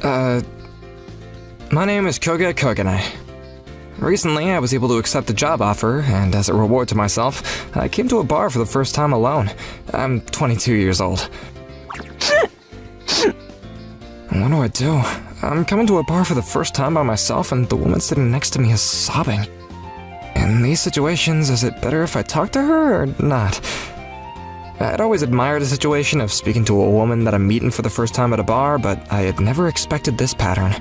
My name is Koga Koganai. Recently, I was able to accept a job offer, and as a reward to myself, I came to a bar for the first time alone. I'm 22 years old. What do I do? I'm coming to a bar for the first time by myself, and the woman sitting next to me is sobbing. In these situations, is it better if I talk to her or not? I'd always admired the situation of speaking to a woman that I'm meeting for the first time at a bar, but I had never expected this pattern.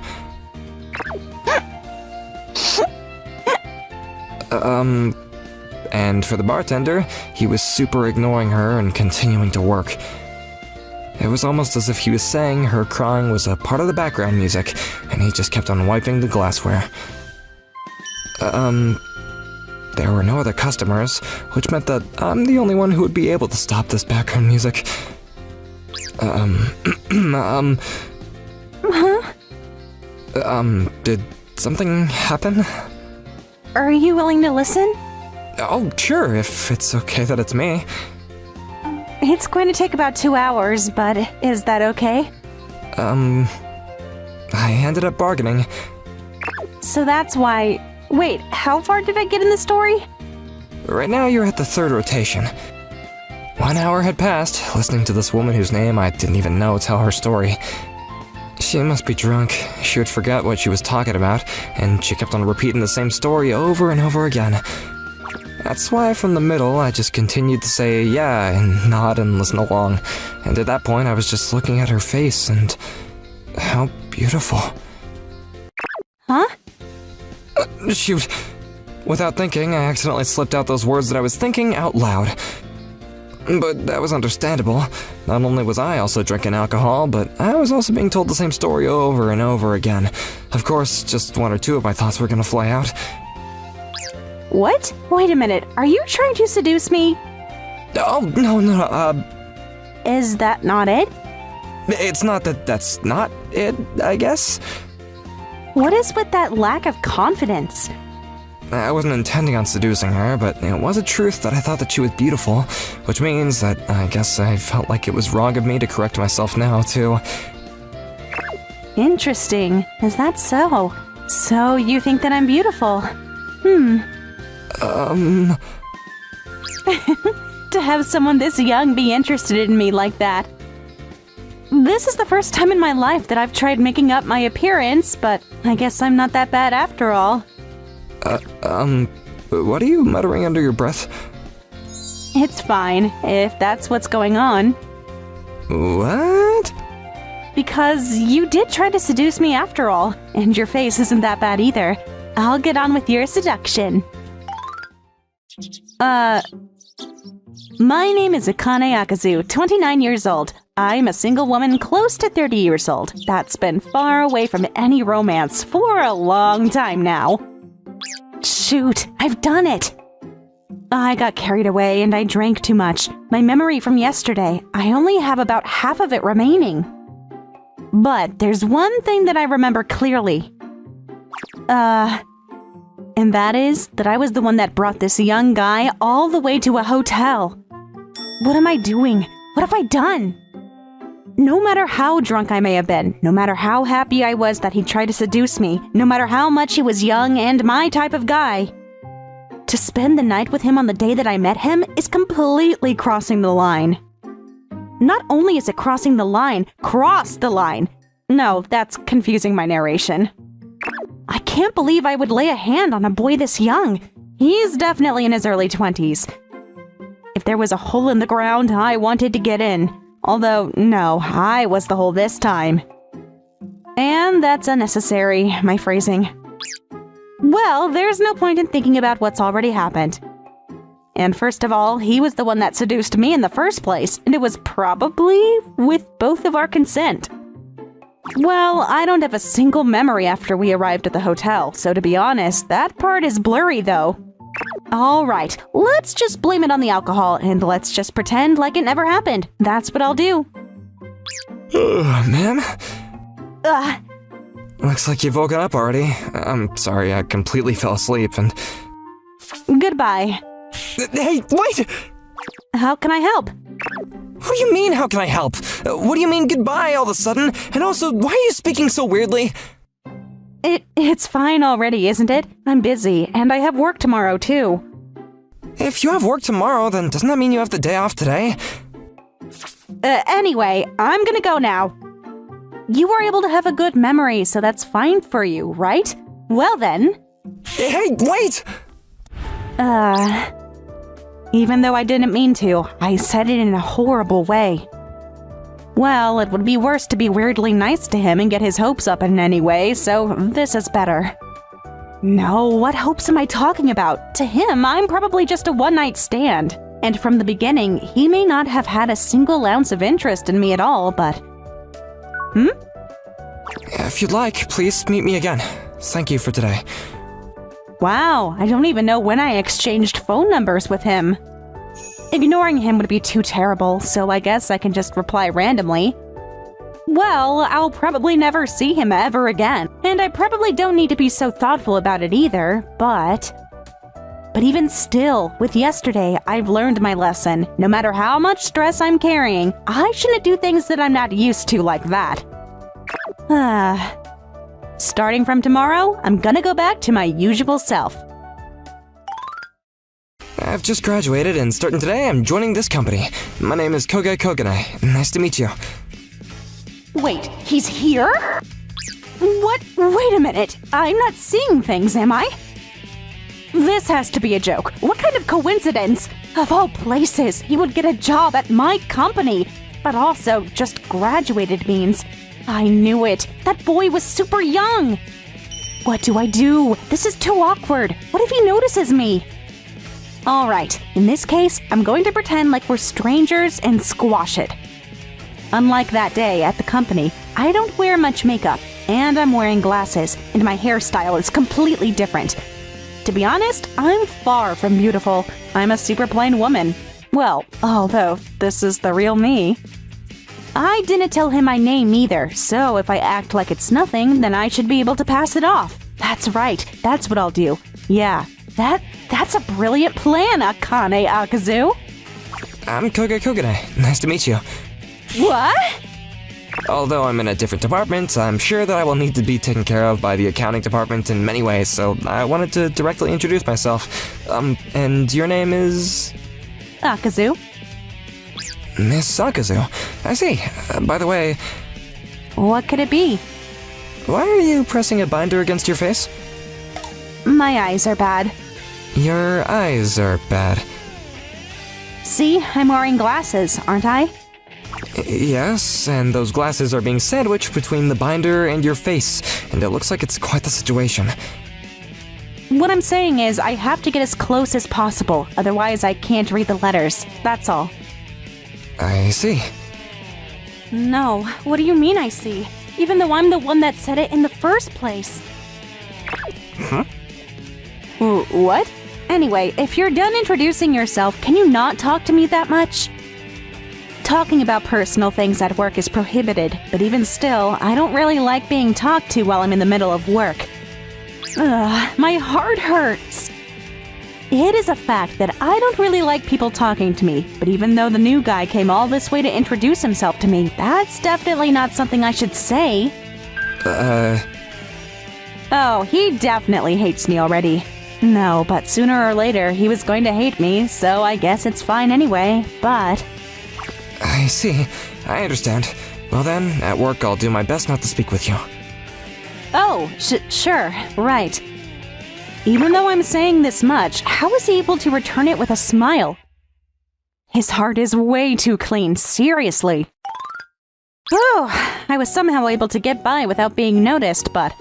And for the bartender, he was super ignoring her and continuing to work. It was almost as if he was saying her crying was a part of the background music, and he just kept on wiping the glassware. There were no other customers, which meant that I'm the only one who would be able to stop this background music. Did something happen? Are you willing to listen? Oh, sure, if it's okay that it's me. It's going to take about 2 hours, but is that okay? I ended up bargaining. So that's why... Wait, how far did I get in the story? Right now you're at the 3rd rotation. 1 hour had passed, listening to this woman whose name I didn't even know tell her story. She must be drunk. She would forget what she was talking about, and she kept on repeating the same story over and over again. That's why from the middle I just continued to say yeah and nod and listen along, and at that point I was just looking at her face and... how beautiful. Huh? Shoot. Without thinking, I accidentally slipped out those words that I was thinking out loud. But that was understandable. Not only was I also drinking alcohol, but I was also being told the same story over and over again. Of course, just 1 or 2 of my thoughts were gonna fly out. What? Wait a minute, are you trying to seduce me? Oh, no, Is that not it? it's not that that's not it, I guess. What is with that lack of confidence? I wasn't intending on seducing her, but it was a truth that I thought that she was beautiful, which means that I guess I felt like it was wrong of me to correct myself now, too. Interesting. Is that so? So you think that I'm beautiful? To have someone this young be interested in me like that. This is the first time in my life that I've tried making up my appearance, but I guess I'm not that bad after all. What are you muttering under your breath? It's fine, if that's what's going on. What? Because you did try to seduce me after all, and your face isn't that bad either. I'll get on with your seduction. My name is Akane Akazu, 29 years old. I'm a single woman close to 30 years old that's been far away from any romance for a long time now. Shoot, I've done it! I got carried away and I drank too much. My memory from yesterday, I only have about half of it remaining. But there's one thing that I remember clearly. And that is that I was the one that brought this young guy all the way to a hotel. What am I doing? What have I done? No matter how drunk I may have been, no matter how happy I was that he tried to seduce me, no matter how much he was young and my type of guy, to spend the night with him on the day that I met him is completely crossing the line. Not only is it crossing the line, cross the line. No, that's confusing my narration. I can't believe I would lay a hand on a boy this young. He's definitely in his early 20s. If there was a hole in the ground, I wanted to get in. Although, no, I was the hole this time. And that's unnecessary, my phrasing. Well, there's no point in thinking about what's already happened. And first of all, he was the one that seduced me in the first place, and it was probably with both of our consent. Well, I don't have a single memory after we arrived at the hotel, so to be honest, that part is blurry though. Alright, let's just blame it on the alcohol, and let's just pretend like it never happened. That's what I'll do. Ma'am? Looks like you've woken up already. I'm sorry, I completely fell asleep and... Goodbye. Hey, wait! How can I help? What do you mean, how can I help? What do you mean goodbye all of a sudden? And also, why are you speaking so weirdly? It's fine already, isn't it? I'm busy, and I have work tomorrow, too. If you have work tomorrow, then doesn't that mean you have the day off today? Anyway, I'm gonna go now. You were able to have a good memory, so that's fine for you, right? Well then. Hey, wait! Even though I didn't mean to, I said it in a horrible way. Well, it would be worse to be weirdly nice to him and get his hopes up in any way, so this is better. No, what hopes am I talking about? To him, I'm probably just a one-night stand. And from the beginning, he may not have had a single ounce of interest in me at all, but... If you'd like, please meet me again. Thank you for today. Wow, I don't even know when I exchanged phone numbers with him. Ignoring him would be too terrible, so I guess I can just reply randomly. Well, I'll probably never see him ever again, and I probably don't need to be so thoughtful about it either, but even still, with yesterday, I've learned my lesson. No matter how much stress I'm carrying, I shouldn't do things that I'm not used to like that. Starting from tomorrow, I'm gonna go back to my usual self. I've just graduated, and starting today, I'm joining this company. My name is Koga Koganai. Nice to meet you. Wait, he's here? What? Wait a minute. I'm not seeing things, am I? This has to be a joke. What kind of coincidence? Of all places, he would get a job at my company. But also, just graduated means. I knew it. That boy was super young. What do I do? This is too awkward. What if he notices me? Alright, in this case, I'm going to pretend like we're strangers and squash it. Unlike that day at the company, I don't wear much makeup, and I'm wearing glasses, and my hairstyle is completely different. To be honest, I'm far from beautiful. I'm a super plain woman. Well, although this is the real me. I didn't tell him my name either, so if I act like it's nothing, then I should be able to pass it off. That's right, that's what I'll do. Yeah, that's a brilliant plan, Akane Akazu. I'm Koga Koganai. Nice to meet you. What? Although I'm in a different department, I'm sure that I will need to be taken care of by the accounting department in many ways, so I wanted to directly introduce myself. And your name is? Akazu. Miss Akazu. I see. By the way... What could it be? Why are you pressing a binder against your face? My eyes are bad. Your eyes are bad. See, I'm wearing glasses, aren't I? Yes, and those glasses are being sandwiched between the binder and your face, and it looks like it's quite the situation. What I'm saying is, I have to get as close as possible, otherwise I can't read the letters, that's all. I see. No, what do you mean I see? Even though I'm the one that said it in the first place. Huh? What? Anyway, if you're done introducing yourself, can you not talk to me that much? Talking about personal things at work is prohibited, but even still, I don't really like being talked to while I'm in the middle of work. Ugh, my heart hurts. It is a fact that I don't really like people talking to me, but even though the new guy came all this way to introduce himself to me, that's definitely not something I should say. Oh, he definitely hates me already. No, but sooner or later, he was going to hate me, so I guess it's fine anyway, but... I see. I understand. Well then, at work I'll do my best not to speak with you. Oh, sure, right. Even though I'm saying this much, how is he able to return it with a smile? His heart is way too clean, seriously. Oh, I was somehow able to get by without being noticed, but...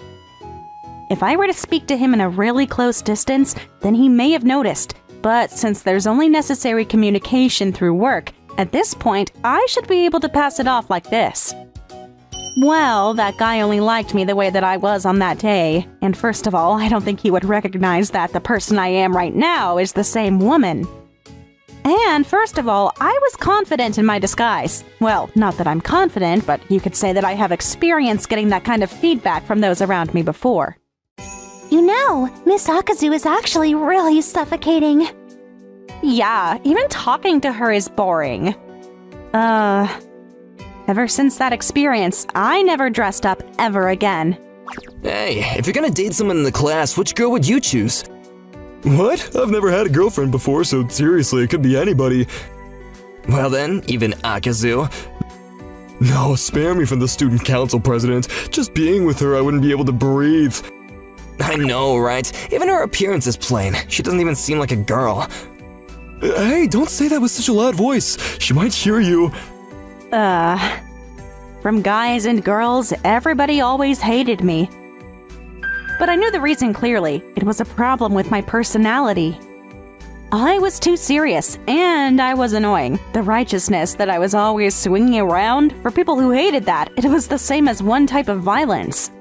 If I were to speak to him in a really close distance, then he may have noticed. But since there's only necessary communication through work, at this point, I should be able to pass it off like this. Well, that guy only liked me the way that I was on that day. And first of all, I don't think he would recognize that the person I am right now is the same woman. And first of all, I was confident in my disguise. Well, not that I'm confident, but you could say that I have experience getting that kind of feedback from those around me before. You know, Miss Akazu is actually really suffocating. Yeah, even talking to her is boring. Ever since that experience, I never dressed up ever again. Hey, if you're gonna date someone in the class, which girl would you choose? What? I've never had a girlfriend before, so seriously, it could be anybody. Well then, even Akazu. No, spare me from the student council president. Just being with her, I wouldn't be able to breathe. I know, right? Even her appearance is plain. She doesn't even seem like a girl. Hey, don't say that with such a loud voice. She might hear you. From guys and girls, everybody always hated me. But I knew the reason clearly. It was a problem with my personality. I was too serious, and I was annoying. The righteousness that I was always swinging around, for people who hated that, it was the same as one type of violence.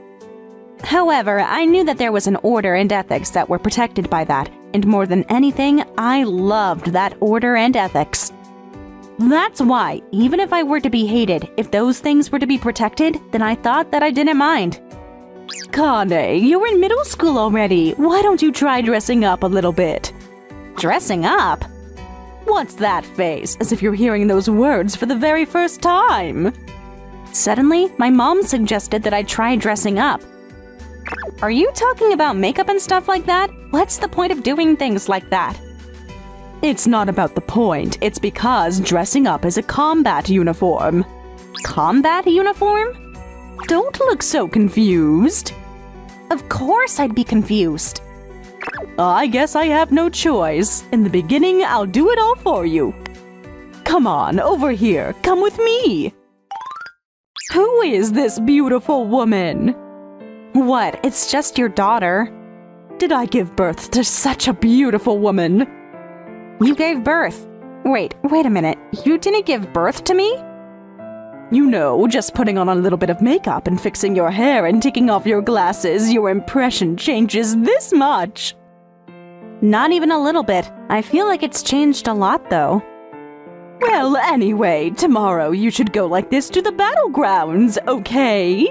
However, I knew that there was an order and ethics that were protected by that, and more than anything, I loved that order and ethics. That's why, even if I were to be hated, if those things were to be protected, then I thought that I didn't mind. Kane, you're in middle school already. Why don't you try dressing up a little bit? Dressing up? What's that face, as if you're hearing those words for the very first time? Suddenly, my mom suggested that I try dressing up. Are you talking about makeup and stuff like that? What's the point of doing things like that? It's not about the point, it's because dressing up is a combat uniform. Combat uniform? Don't look so confused. Of course I'd be confused. I guess I have no choice. In the beginning, I'll do it all for you. Come on, over here. Come with me. Who is this beautiful woman? What? It's just your daughter. Did I give birth to such a beautiful woman? You gave birth. Wait a minute. You didn't give birth to me? You know, just putting on a little bit of makeup and fixing your hair and taking off your glasses, your impression changes this much. Not even a little bit. I feel like it's changed a lot, though. Well, anyway, tomorrow you should go like this to the battlegrounds, okay?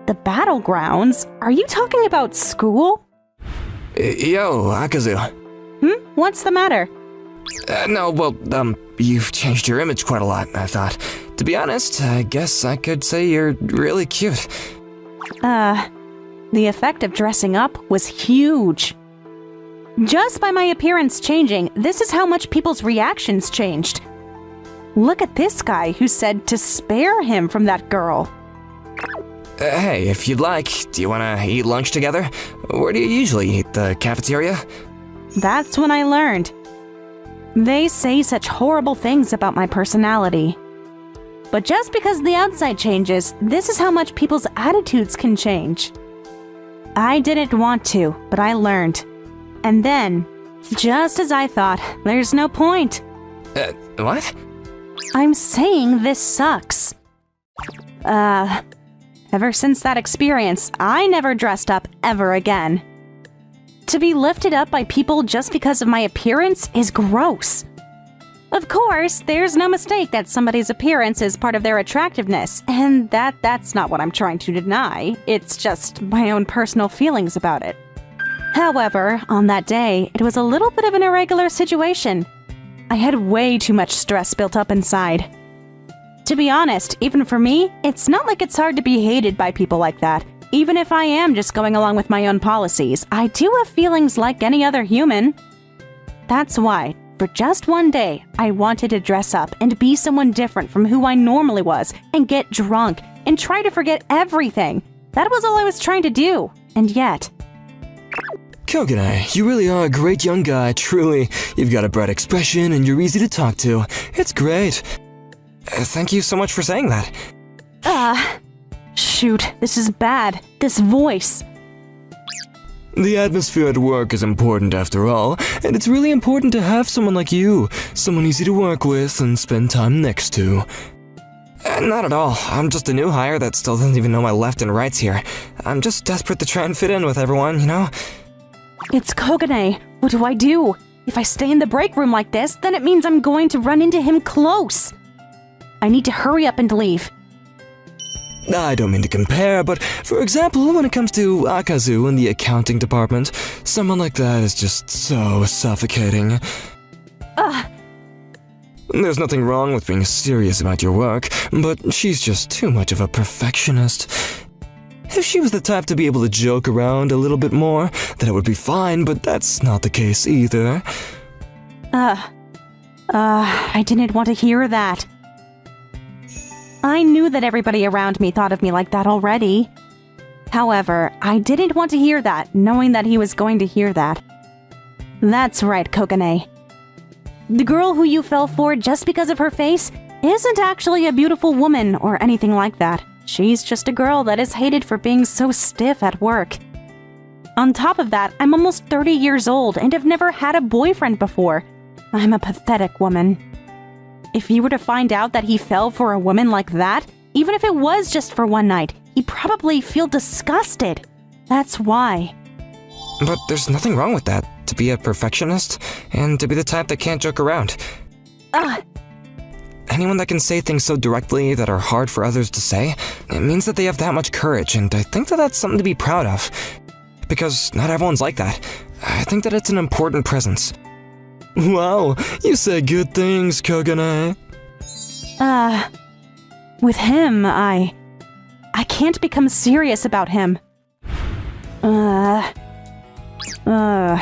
The battlegrounds? Are you talking about school? Yo, Akazu. What's the matter? You've changed your image quite a lot, I thought. To be honest, I guess I could say you're really cute. The effect of dressing up was huge. Just by my appearance changing, this is how much people's reactions changed. Look at this guy who said to spare him from that girl. Hey, if you'd like, do you want to eat lunch together? Where do you usually eat? The cafeteria? That's when I learned. They say such horrible things about my personality. But just because the outside changes, this is how much people's attitudes can change. I didn't want to, but I learned. And then, just as I thought, there's no point. What? I'm saying this sucks. Ever since that experience, I never dressed up ever again. To be lifted up by people just because of my appearance is gross. Of course, there's no mistake that somebody's appearance is part of their attractiveness, and that's not what I'm trying to deny. It's just my own personal feelings about it. However, on that day, it was a little bit of an irregular situation. I had way too much stress built up inside. To be honest, even for me, it's not like it's hard to be hated by people like that. Even if I am just going along with my own policies, I do have feelings like any other human. That's why, for just one day, I wanted to dress up and be someone different from who I normally was, and get drunk, and try to forget everything. That was all I was trying to do, and yet... Kogane, you really are a great young guy, truly. You've got a bright expression and you're easy to talk to. It's great. Thank you so much for saying that. Shoot, this is bad. This voice. The atmosphere at work is important after all, and it's really important to have someone like you, someone easy to work with and spend time next to. Not at all. I'm just a new hire that still doesn't even know my left and rights here. I'm just desperate to try and fit in with everyone, you know? It's Kogane. What do I do? If I stay in the break room like this, then it means I'm going to run into him close. I need to hurry up and leave. I don't mean to compare, but for example, when it comes to Akazu in the accounting department, someone like that is just so suffocating. There's nothing wrong with being serious about your work, but she's just too much of a perfectionist. If she was the type to be able to joke around a little bit more, then it would be fine, but that's not the case either. I didn't want to hear that. I knew that everybody around me thought of me like that already. However, I didn't want to hear that, knowing that he was going to hear that. That's right, Kokone. The girl who you fell for just because of her face isn't actually a beautiful woman or anything like that. She's just a girl that is hated for being so stiff at work. On top of that, I'm almost 30 years old and have never had a boyfriend before. I'm a pathetic woman. If you were to find out that he fell for a woman like that, even if it was just for one night, he'd probably feel disgusted. That's why. But there's nothing wrong with that, to be a perfectionist, and to be the type that can't joke around. Anyone that can say things so directly that are hard for others to say, it means that they have that much courage, and I think that that's something to be proud of. Because not everyone's like that. I think that it's an important presence. Wow, you say good things, Kokone. With him, I can't become serious about him.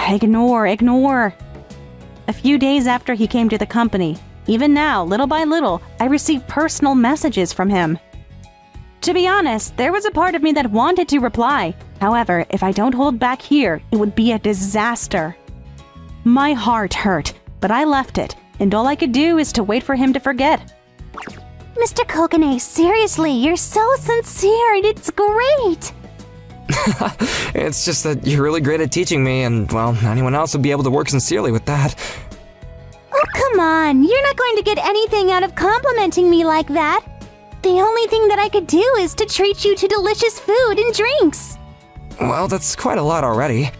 Ignore. A few days after he came to the company, even now, little by little, I receive personal messages from him. To be honest, there was a part of me that wanted to reply. However, if I don't hold back here, it would be a disaster. My heart hurt, but I left it, and all I could do is to wait for him to forget. Mr. Kokone, seriously, you're so sincere and it's great! It's just that you're really great at teaching me, and, well, anyone else would be able to work sincerely with that. Oh, come on, you're not going to get anything out of complimenting me like that. The only thing that I could do is to treat you to delicious food and drinks. Well, that's quite a lot already.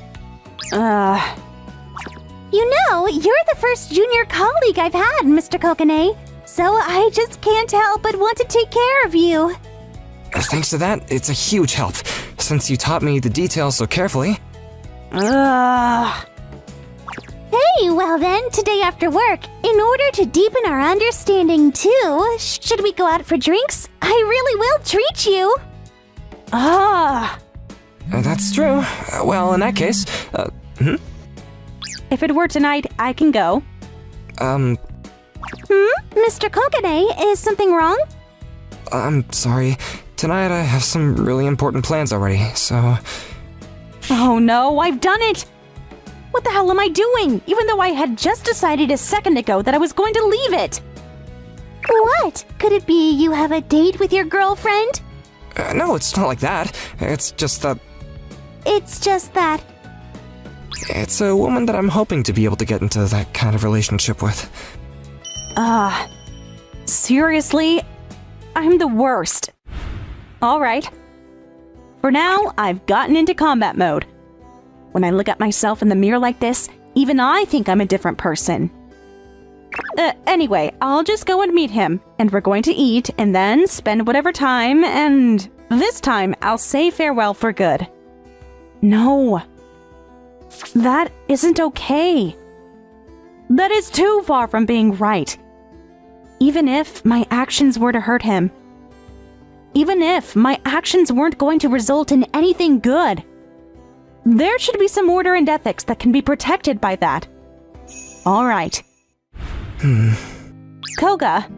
You know, you're the first junior colleague I've had, Mr. Kokone, so I just can't help but want to take care of you. Thanks to that, it's a huge help, since you taught me the details so carefully. Hey, well then, today after work, in order to deepen our understanding too, should we go out for drinks? I really will treat you. That's true. Well, in that case, If it were tonight, I can go. Mr. Kokone, is something wrong? I'm sorry. Tonight I have some really important plans already, so... Oh no, I've done it! What the hell am I doing? Even though I had just decided a second ago that I was going to leave it. What? Could it be you have a date with your girlfriend? No, it's not like that. It's just that... It's just that... It's a woman that I'm hoping to be able to get into that kind of relationship with. Seriously? I'm the worst. Alright. For now, I've gotten into combat mode. When I look at myself in the mirror like this, even I think I'm a different person. Anyway, I'll just go and meet him, and we're going to eat, and then spend whatever time, and this time I'll say farewell for good. No. That isn't okay. That is too far from being right. Even if my actions were to hurt him. Even if my actions weren't going to result in anything good. There should be some order and ethics that can be protected by that. All right. Koga.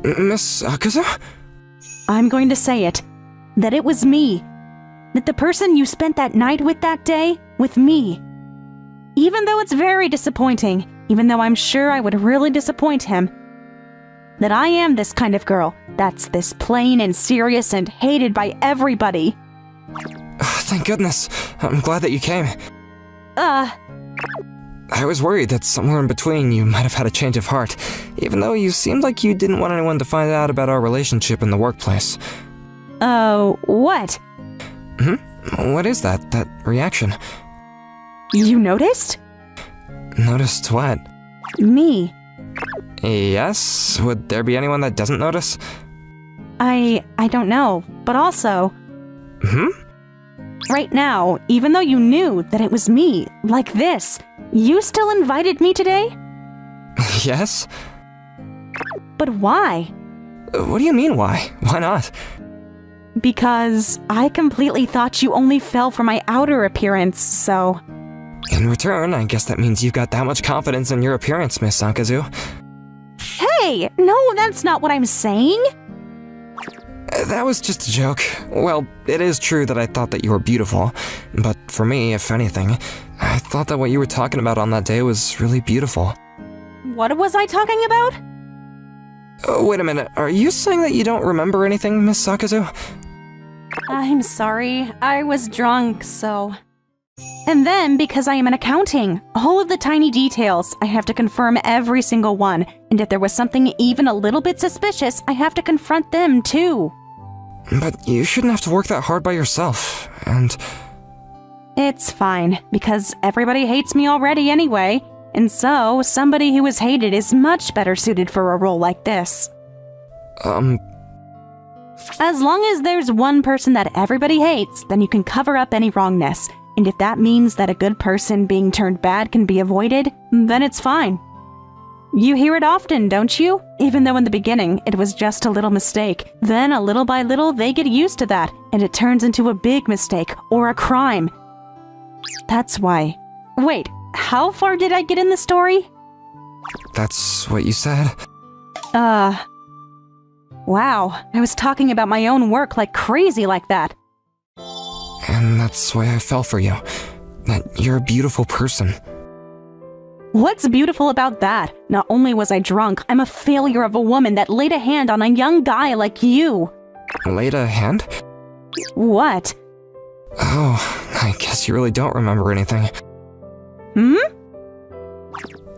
Miss Akazu? I'm going to say it. That it was me. That the person you spent that night with that day, with me. Even though it's very disappointing, even though I'm sure I would really disappoint him, that I am this kind of girl that's this plain and serious and hated by everybody. Thank goodness. I'm glad that you came. I was worried that somewhere in between you might have had a change of heart, even though you seemed like you didn't want anyone to find out about our relationship in the workplace. What? What is that reaction? You noticed? Noticed what? Me. Yes? Would there be anyone that doesn't notice? I don't know, but also... Right now, even though you knew that it was me, like this, You still invited me today? Yes? But why? What do you mean, why? Why not? Because I completely thought you only fell for my outer appearance, so... In return, I guess that means you've got that much confidence in your appearance, Miss Sankazu. Hey! No, that's not what I'm saying! That was just a joke. Well, it is true that I thought that you were beautiful, but for me, if anything, I thought that what you were talking about on that day was really beautiful. What was I talking about? Wait a minute, are you saying that you don't remember anything, Miss Sakazu? I'm sorry, I was drunk, so... And then, because I am in accounting, all of the tiny details, I have to confirm every single one, and if there was something even a little bit suspicious, I have to confront them too. But you shouldn't have to work that hard by yourself, and... It's fine, because everybody hates me already anyway, and so somebody who is hated is much better suited for a role like this. As long as there's one person that everybody hates, then you can cover up any wrongness. And if that means that a good person being turned bad can be avoided, then it's fine. You hear it often, don't you? Even though in the beginning it was just a little mistake. Then, a little by little, they get used to that, and it turns into a big mistake, or a crime. That's why. Wait, how far did I get in the story? That's what you said? Wow, I was talking about my own work like crazy like that. And that's why I fell for you. That you're a beautiful person. What's beautiful about that? Not only was I drunk, I'm a failure of a woman that laid a hand on a young guy like you. Laid a hand? What? Oh, I guess you really don't remember anything.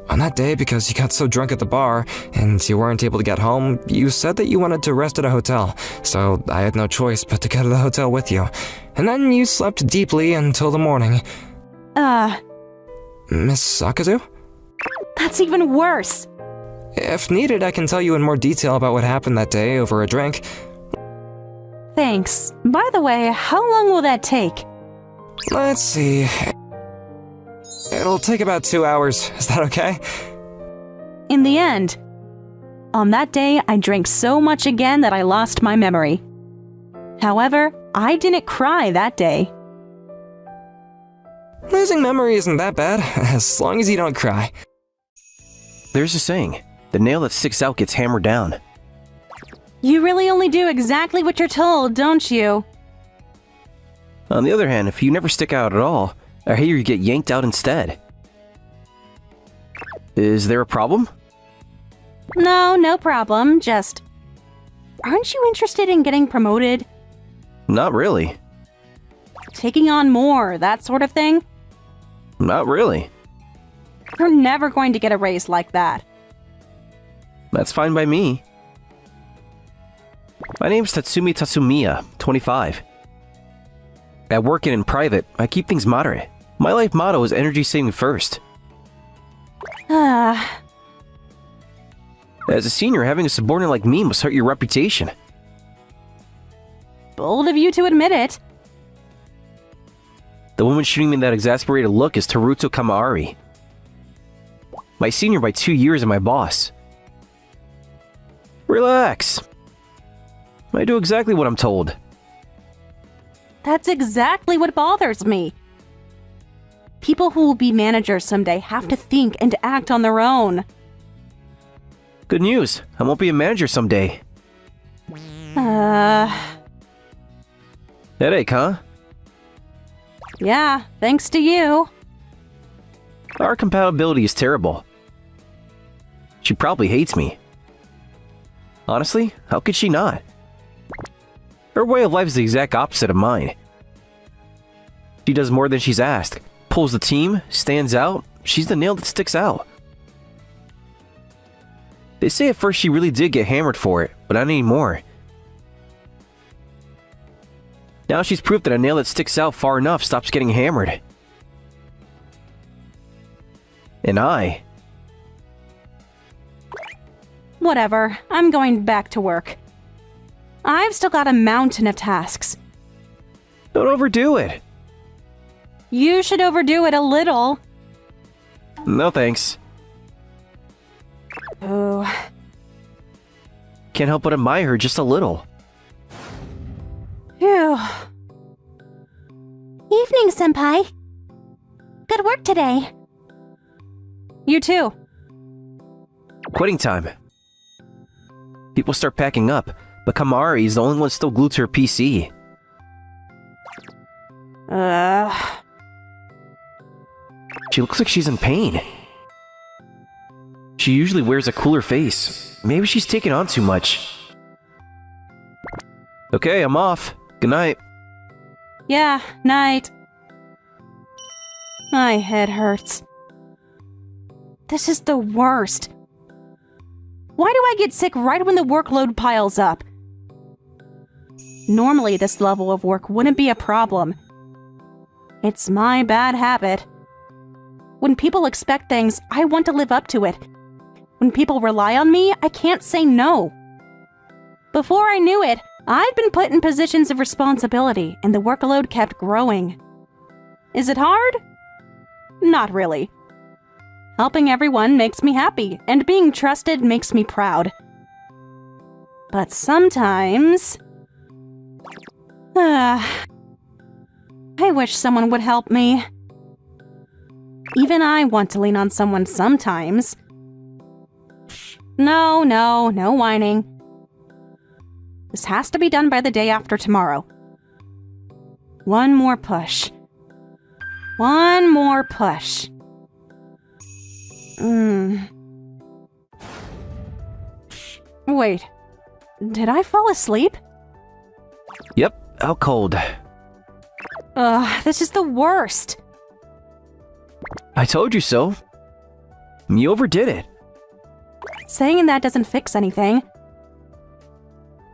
On that day, because you got so drunk at the bar, and you weren't able to get home, you said that you wanted to rest at a hotel, so I had no choice but to go to the hotel with you. And then you slept deeply until the morning. Miss Sakazu? That's even worse. If needed, I can tell you in more detail about what happened that day over a drink. Thanks. By the way, how long will that take? Let's see. It'll take about 2 hours. Is that okay? In the end, on that day, I drank so much again that I lost my memory. However, I didn't cry that day. Losing memory isn't that bad, as long as you don't cry. There's a saying, the nail that sticks out gets hammered down. You really only do exactly what you're told, don't you? On the other hand, if you never stick out at all, I hear you get yanked out instead. Is there a problem? No, no problem, just... Aren't you interested in getting promoted? Not really. Taking on more, that sort of thing? Not really. You're never going to get a raise like that. That's fine by me. My name's Tatsumi Tatsumiya, 25. At work and in private, I keep things moderate. My life motto is energy saving first. As a senior, having a subordinate like me must hurt your reputation. Bold of you to admit it. The woman shooting me that exasperated look is Teruto Kamaari. My senior by 2 years and my boss. Relax. I do exactly what I'm told. That's exactly what bothers me. People who will be managers someday have to think and act on their own. Good news, I won't be a manager someday. Headache, huh? Yeah, thanks to you. Our compatibility is terrible. She probably hates me. Honestly, how could she not? Her way of life is the exact opposite of mine. She does more than she's asked, pulls the team, stands out. She's the nail that sticks out. They say at first she really did get hammered for it, but not anymore. Now she's proof that a nail that sticks out far enough stops getting hammered. And I... Whatever, I'm going back to work. I've still got a mountain of tasks. Don't overdo it. You should overdo it a little. No thanks. Oh. Can't help but admire her just a little. Phew. Evening, Senpai. Good work today. You too. Quitting time. People start packing up, but Kamari is the only one still glued to her PC. She looks like she's in pain. She usually wears a cooler face. Maybe she's taking on too much. Okay, I'm off. Good night. Yeah, night. My head hurts. This is the worst. Why do I get sick right when the workload piles up? Normally, this level of work wouldn't be a problem. It's my bad habit. When people expect things, I want to live up to it. When people rely on me, I can't say no. Before I knew it, I'd been put in positions of responsibility, and the workload kept growing. Is it hard? Not really. Helping everyone makes me happy, and being trusted makes me proud. But sometimes... I wish someone would help me. Even I want to lean on someone sometimes. No whining. This has to be done by the day after tomorrow. One more push. One more push. Wait. Did I fall asleep? Yep, out cold. This is the worst. I told you so. You overdid it. Saying that doesn't fix anything.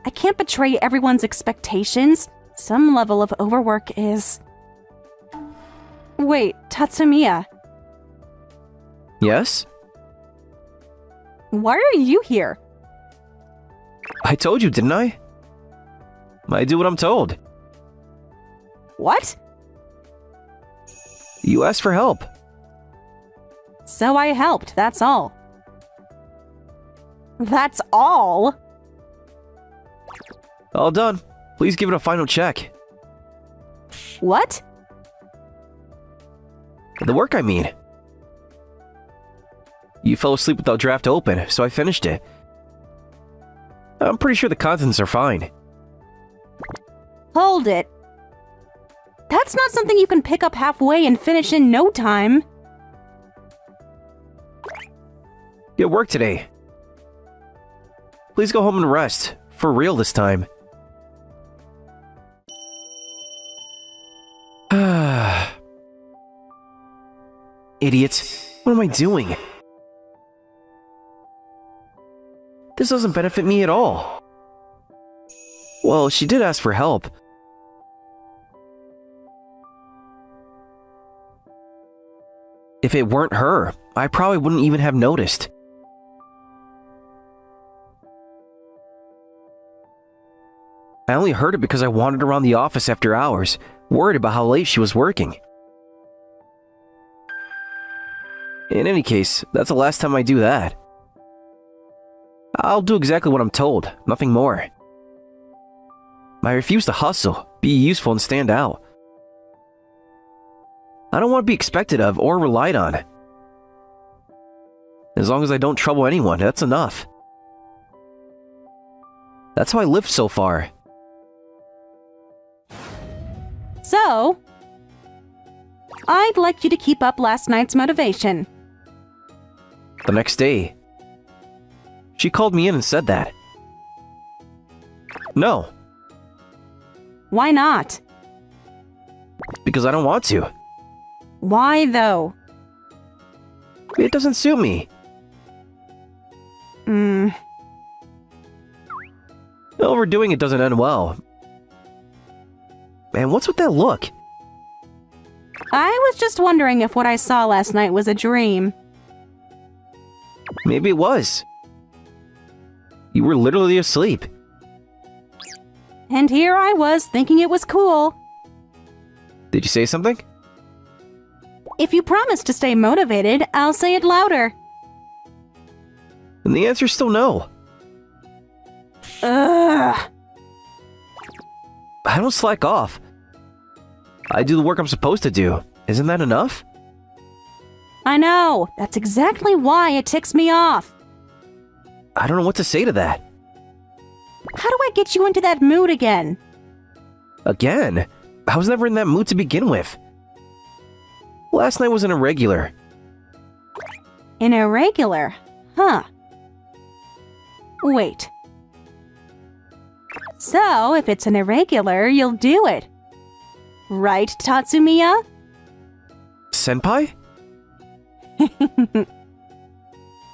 I can't betray everyone's expectations. Some level of overwork is... Wait, Tatsumiya. Yes? Why are you here? I told you, didn't I? I do what I'm told. What? You asked for help. So I helped, that's all. That's all? All done. Please give it a final check. What? The work, I mean. You fell asleep without draft open, so I finished it. I'm pretty sure the contents are fine. Hold it. That's not something you can pick up halfway and finish in no time. Good work today. Please go home and rest. For real this time. Idiot. What am I doing? This doesn't benefit me at all. Well, she did ask for help. If it weren't her, I probably wouldn't even have noticed. I only heard it because I wandered around the office after hours, worried about how late she was working. In any case, that's the last time I do that. I'll do exactly what I'm told, nothing more. I refuse to hustle, be useful, and stand out. I don't want to be expected of or relied on. As long as I don't trouble anyone, that's enough. That's how I lived so far. So, I'd like you to keep up last night's motivation. The next day, she called me in and said that. No, Why not? because I don't want to. Why though? It doesn't suit me. Overdoing it doesn't end well. Man, what's with that look? I was just wondering if what I saw last night was a dream. Maybe it was. You were literally asleep. And here I was thinking it was cool. Did you say something? If you promise to stay motivated, I'll say it louder. And the answer's still no. Ugh. I don't slack off. I do the work I'm supposed to do. Isn't that enough? I know. That's exactly why it ticks me off. I don't know what to say to that. How do I get you into that mood again? Again? I was never in that mood to begin with. Last night was an irregular. An irregular? Huh. Wait. So, if it's an irregular, you'll do it. Right, Tatsumiya? Senpai?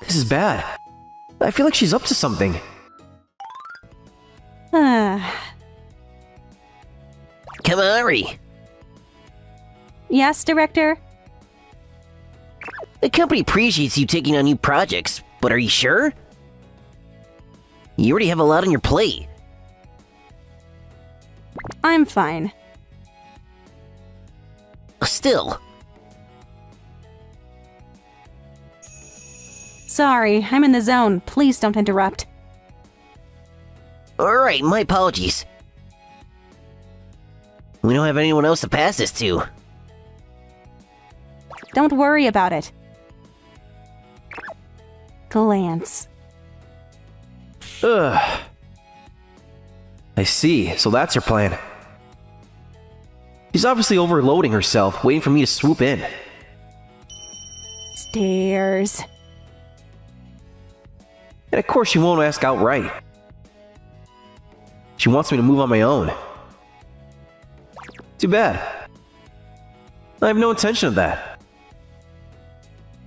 This is bad. I feel like she's up to something. Kamari, Yes, Director? the company appreciates you taking on new projects, but are you sure? You already have a lot on your plate. I'm fine. Still, Sorry, I'm in the zone. Please don't interrupt. alright, my apologies. We don't have anyone else to pass this to. Don't worry about it. Glance. Ugh. I see, so that's her plan. She's obviously overloading herself, waiting for me to swoop in. Stairs. And of course she won't ask outright. She wants me to move on my own. Too bad. I have no intention of that.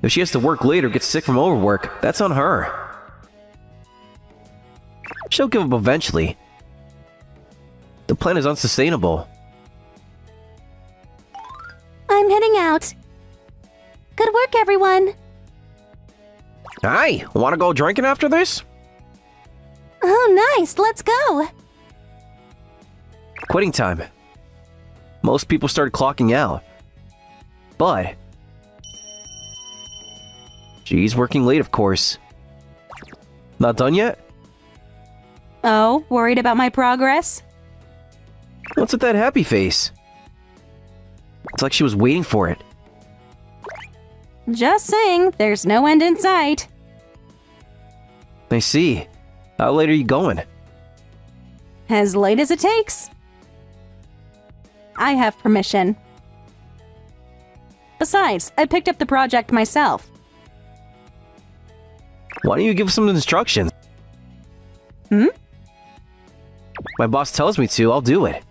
If she has to work late or gets sick from overwork, that's on her. She'll give up eventually. The plan is unsustainable. I'm heading out. Good work, everyone. Hi, wanna go drinking after this? Oh, nice. Let's go. Quitting time. Most people started clocking out. But she's working late, of course. Not done yet? Oh, worried about my progress? What's with that happy face? It's like she was waiting for it. Just saying, there's no end in sight. I see. How late are you going? As late as it takes. I have permission. Besides, I picked up the project myself. Why don't you give some instructions? My boss tells me to, I'll do it.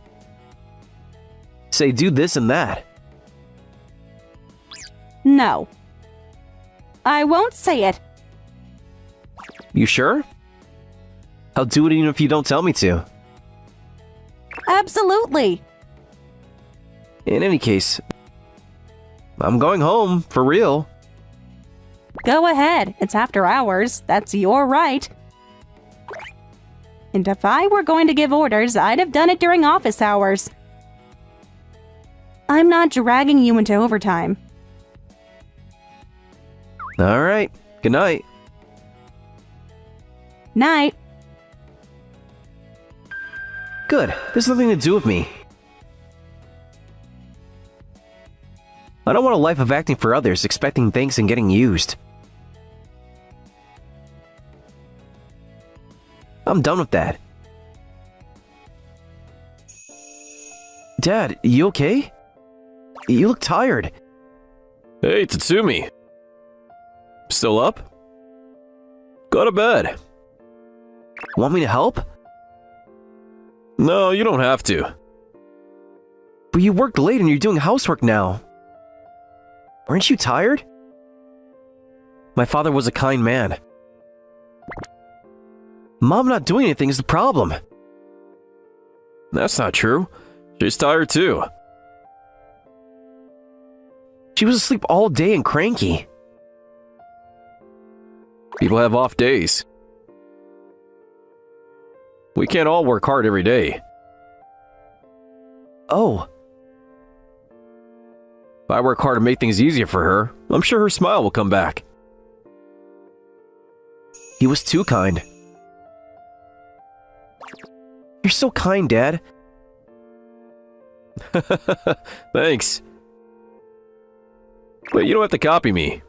Say do this and that. No. I won't say it. You sure? I'll do it even if you don't tell me to. Absolutely. In any case, I'm going home, for real. Go ahead. It's after hours. That's your right. And if I were going to give orders, I'd have done it during office hours. I'm not dragging you into overtime. Alright, good night. Night. Good, this has nothing to do with me. I don't want a life of acting for others, expecting thanks and getting used. I'm done with that. Dad, you okay? You look tired. Hey, Tatsumi. Still up? Go to bed. Want me to help? No, you don't have to. But you worked late and you're doing housework now. Aren't you tired? My father was a kind man. Mom not doing anything is the problem. That's not true. She's tired too. She was asleep all day and cranky. People have off days. We can't all work hard every day. Oh. If I work hard to make things easier for her, I'm sure her smile will come back. He was too kind. You're so kind, Dad. Thanks. But you don't have to copy me.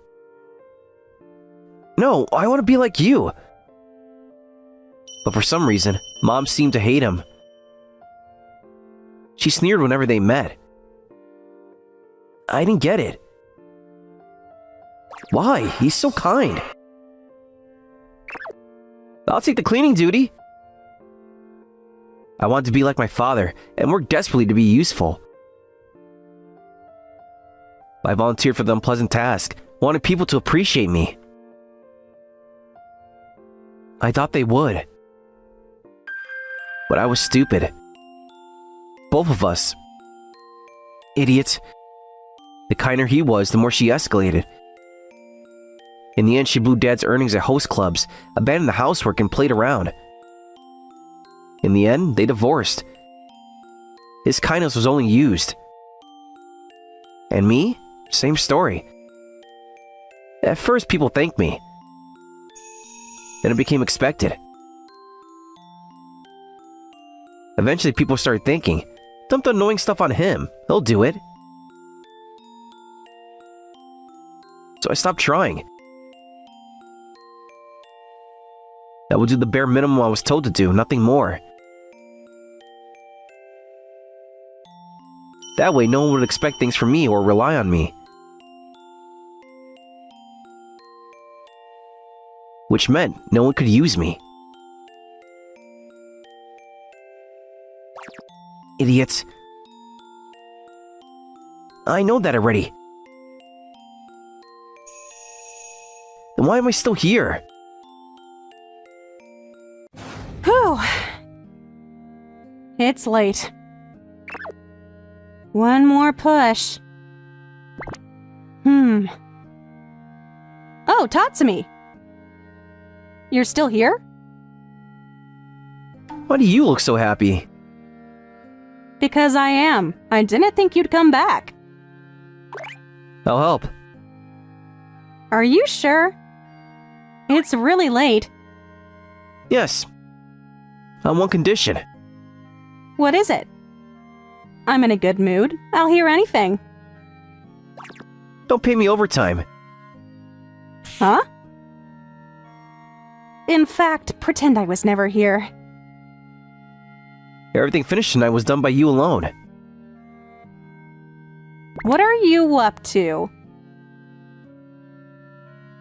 No, I want to be like you. But for some reason, Mom seemed to hate him. She sneered whenever they met. I didn't get it. Why? He's so kind. I'll take the cleaning duty. I wanted to be like my father and work desperately to be useful. I volunteered for the unpleasant task, wanted people to appreciate me. I thought they would. But I was stupid. Both of us. Idiots. The kinder he was, the more she escalated. In the end, she blew Dad's earnings at host clubs, abandoned the housework, and played around. In the end, they divorced. His kindness was only used. And me? Same story. At first, people thanked me. Then it became expected. Eventually, people started thinking, dump the annoying stuff on him. He'll do it. So I stopped trying. I would do the bare minimum I was told to do, nothing more. That way, no one would expect things from me or rely on me. Which meant no one could use me. Idiots. I know that already. Then why am I still here? Whew. It's late. One more push. Oh, Tatsumi. You're still here? Why do you look so happy? Because I am. I didn't think you'd come back. I'll help. Are you sure? It's really late. Yes. On one condition. What is it? I'm in a good mood. I'll hear anything. Don't pay me overtime. Huh? In fact, pretend I was never here. Everything finished tonight was done by you alone. What are you up to?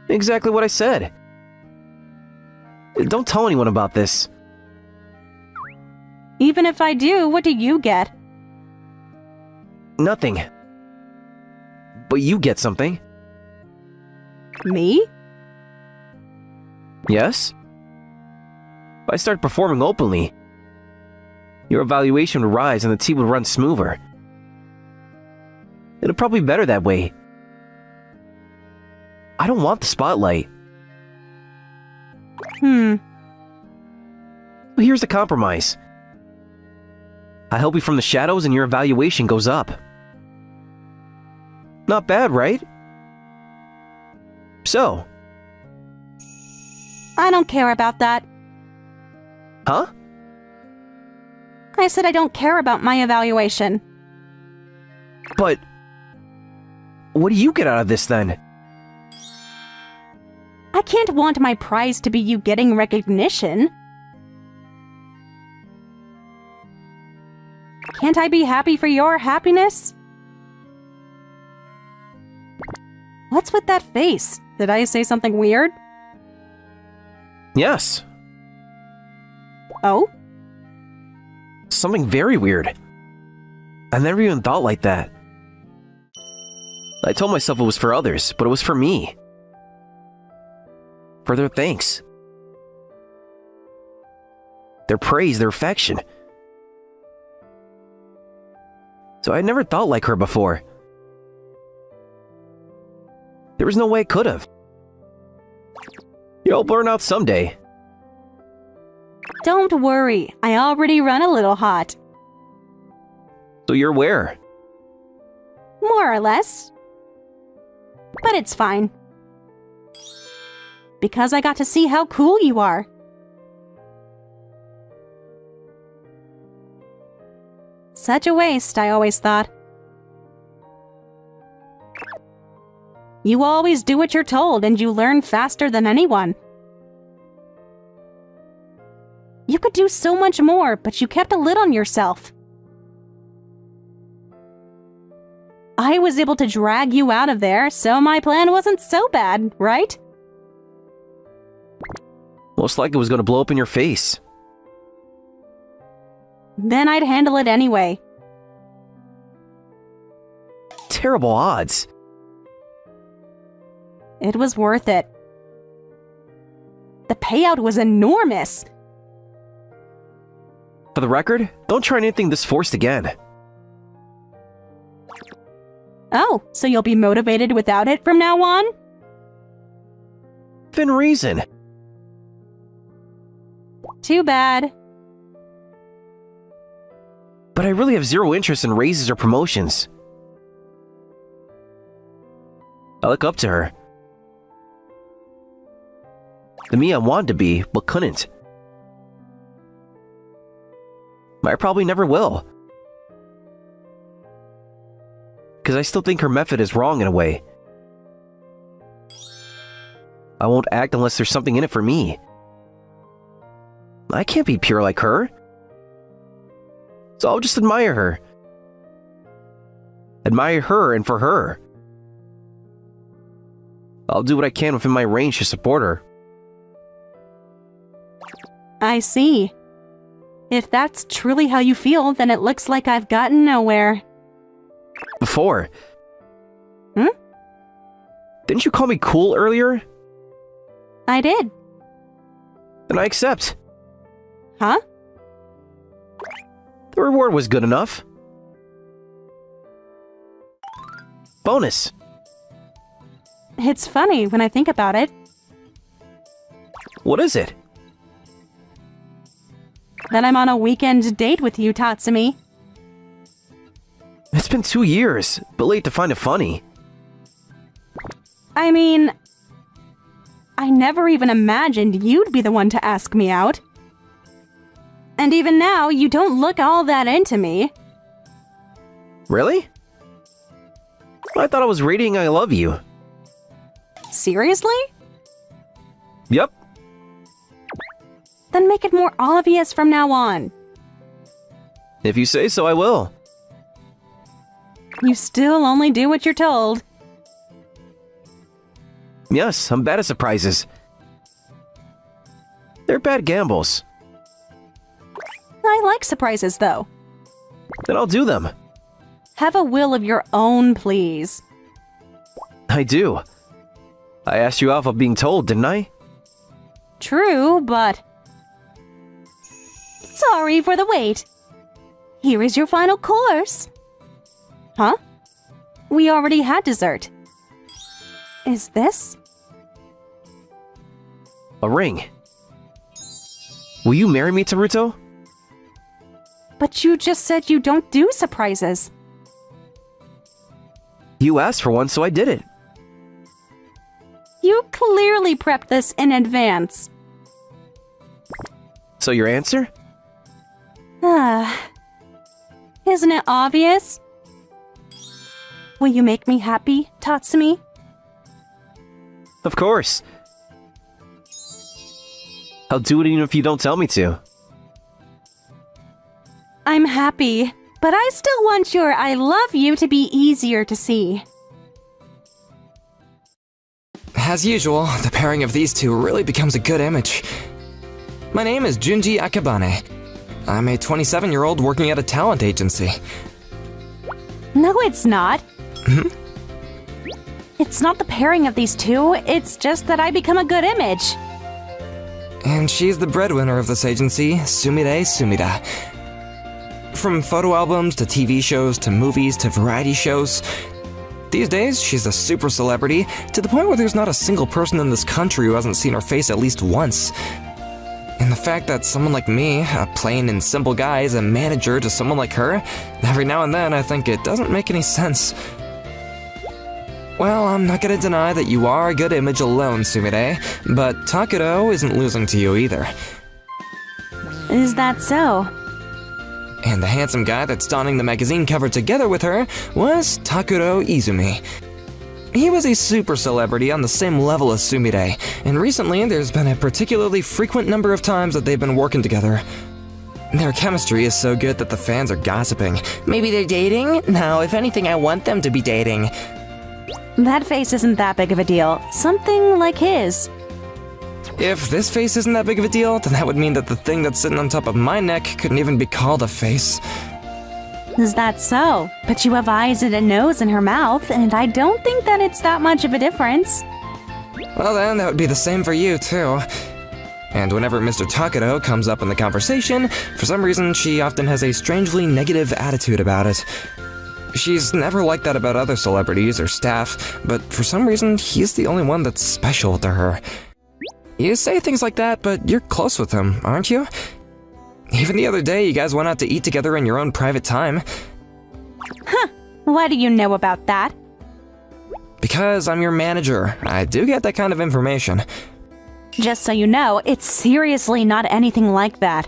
Exactly what I said. Don't tell anyone about this. Even if I do, what do you get? Nothing. But you get something. Me? Yes? If I started performing openly, your evaluation would rise and the team would run smoother. It'll probably be better that way. I don't want the spotlight. But here's the compromise. I help you from the shadows and your evaluation goes up. Not bad, right? So. I don't care about that. Huh? I said I don't care about my evaluation. But what do you get out of this then? I can't want my prize to be you getting recognition. Can't I be happy for your happiness? What's with that face? Did I say something weird? Yes. Oh? Something very weird. I never even thought like that. I told myself it was for others, but it was for me. For their thanks. Their praise, their affection. So I never thought like her before. There was no way I could have. You'll burn out someday. Don't worry, I already run a little hot. So you're aware. More or less. But it's fine. Because I got to see how cool you are. Such a waste, I always thought. You always do what you're told and you learn faster than anyone. You could do so much more, but you kept a lid on yourself. I was able to drag you out of there, so my plan wasn't so bad, right? Most likely it was going to blow up in your face. Then I'd handle it anyway. Terrible odds. It was worth it. The payout was enormous. For the record, don't try anything this forced again. Oh, so you'll be motivated without it from now on? Within reason. Too bad. But I really have zero interest in raises or promotions. I look up to her. The me I wanted to be, but couldn't. I probably never will. Because I still think her method is wrong in a way. I won't act unless there's something in it for me. I can't be pure like her. So I'll just admire her. Admire her and for her. I'll do what I can within my range to support her. I see. If that's truly how you feel, then it looks like I've gotten nowhere. Before. Hmm? Didn't you call me cool earlier? I did. Then I accept. Huh? The reward was good enough. Bonus. It's funny when I think about it. What is it? That I'm on a weekend date with you, Tatsumi. It's been 2 years, but late to find it funny. I mean, I never even imagined you'd be the one to ask me out. And even now, you don't look all that into me. Really? I thought I was radiating I love you. Seriously? Yep. Then make it more obvious from now on. If you say so, I will. You still only do what you're told. Yes, I'm bad at surprises. They're bad gambles. I like surprises, though. Then I'll do them. Have a will of your own, please. I do. I asked you out of being told, didn't I? True, but... Sorry for the wait. Here is your final course. Huh? We already had dessert. Is this? A ring. Will you marry me, Taruto? But you just said you don't do surprises. You asked for one, so I did it. You clearly prepped this in advance. So your answer? Isn't it obvious? Will you make me happy, Tatsumi? Of course. I'll do it even if you don't tell me to. I'm happy, but I still want your I love you to be easier to see. As usual, the pairing of these two really becomes a good image. My name is Junji Akabane. I'm a 27-year-old working at a talent agency. No, it's not. It's not the pairing of these two, it's just that I become a good image. And she's the breadwinner of this agency, Sumire Sumida. From photo albums to TV shows to movies to variety shows, these days she's a super celebrity to the point where there's not a single person in this country who hasn't seen her face at least once. And the fact that someone like me, a plain and simple guy, is a manager to someone like her, every now and then I think it doesn't make any sense. Well, I'm not gonna deny that you are a good image alone, Sumire, but Takuro isn't losing to you either. Is that so? And the handsome guy that's donning the magazine cover together with her was Takuro Izumi. He was a super celebrity on the same level as Sumire, and recently there's been a particularly frequent number of times that they've been working together. Their chemistry is so good that the fans are gossiping. Maybe they're dating? No, if anything, I want them to be dating. That face isn't that big of a deal. Something like his. If this face isn't that big of a deal, then that would mean that the thing that's sitting on top of my neck couldn't even be called a face. Is that so? But you have eyes and a nose in her mouth, and I don't think that it's that much of a difference. Well then, that would be the same for you, too. And whenever Mr. Takuro comes up in the conversation, for some reason she often has a strangely negative attitude about it. She's never like that about other celebrities or staff, but for some reason he's the only one that's special to her. You say things like that, but you're close with him, aren't you? Even the other day, you guys went out to eat together in your own private time. Why do you know about that? Because I'm your manager. I do get that kind of information. Just so you know, it's seriously not anything like that.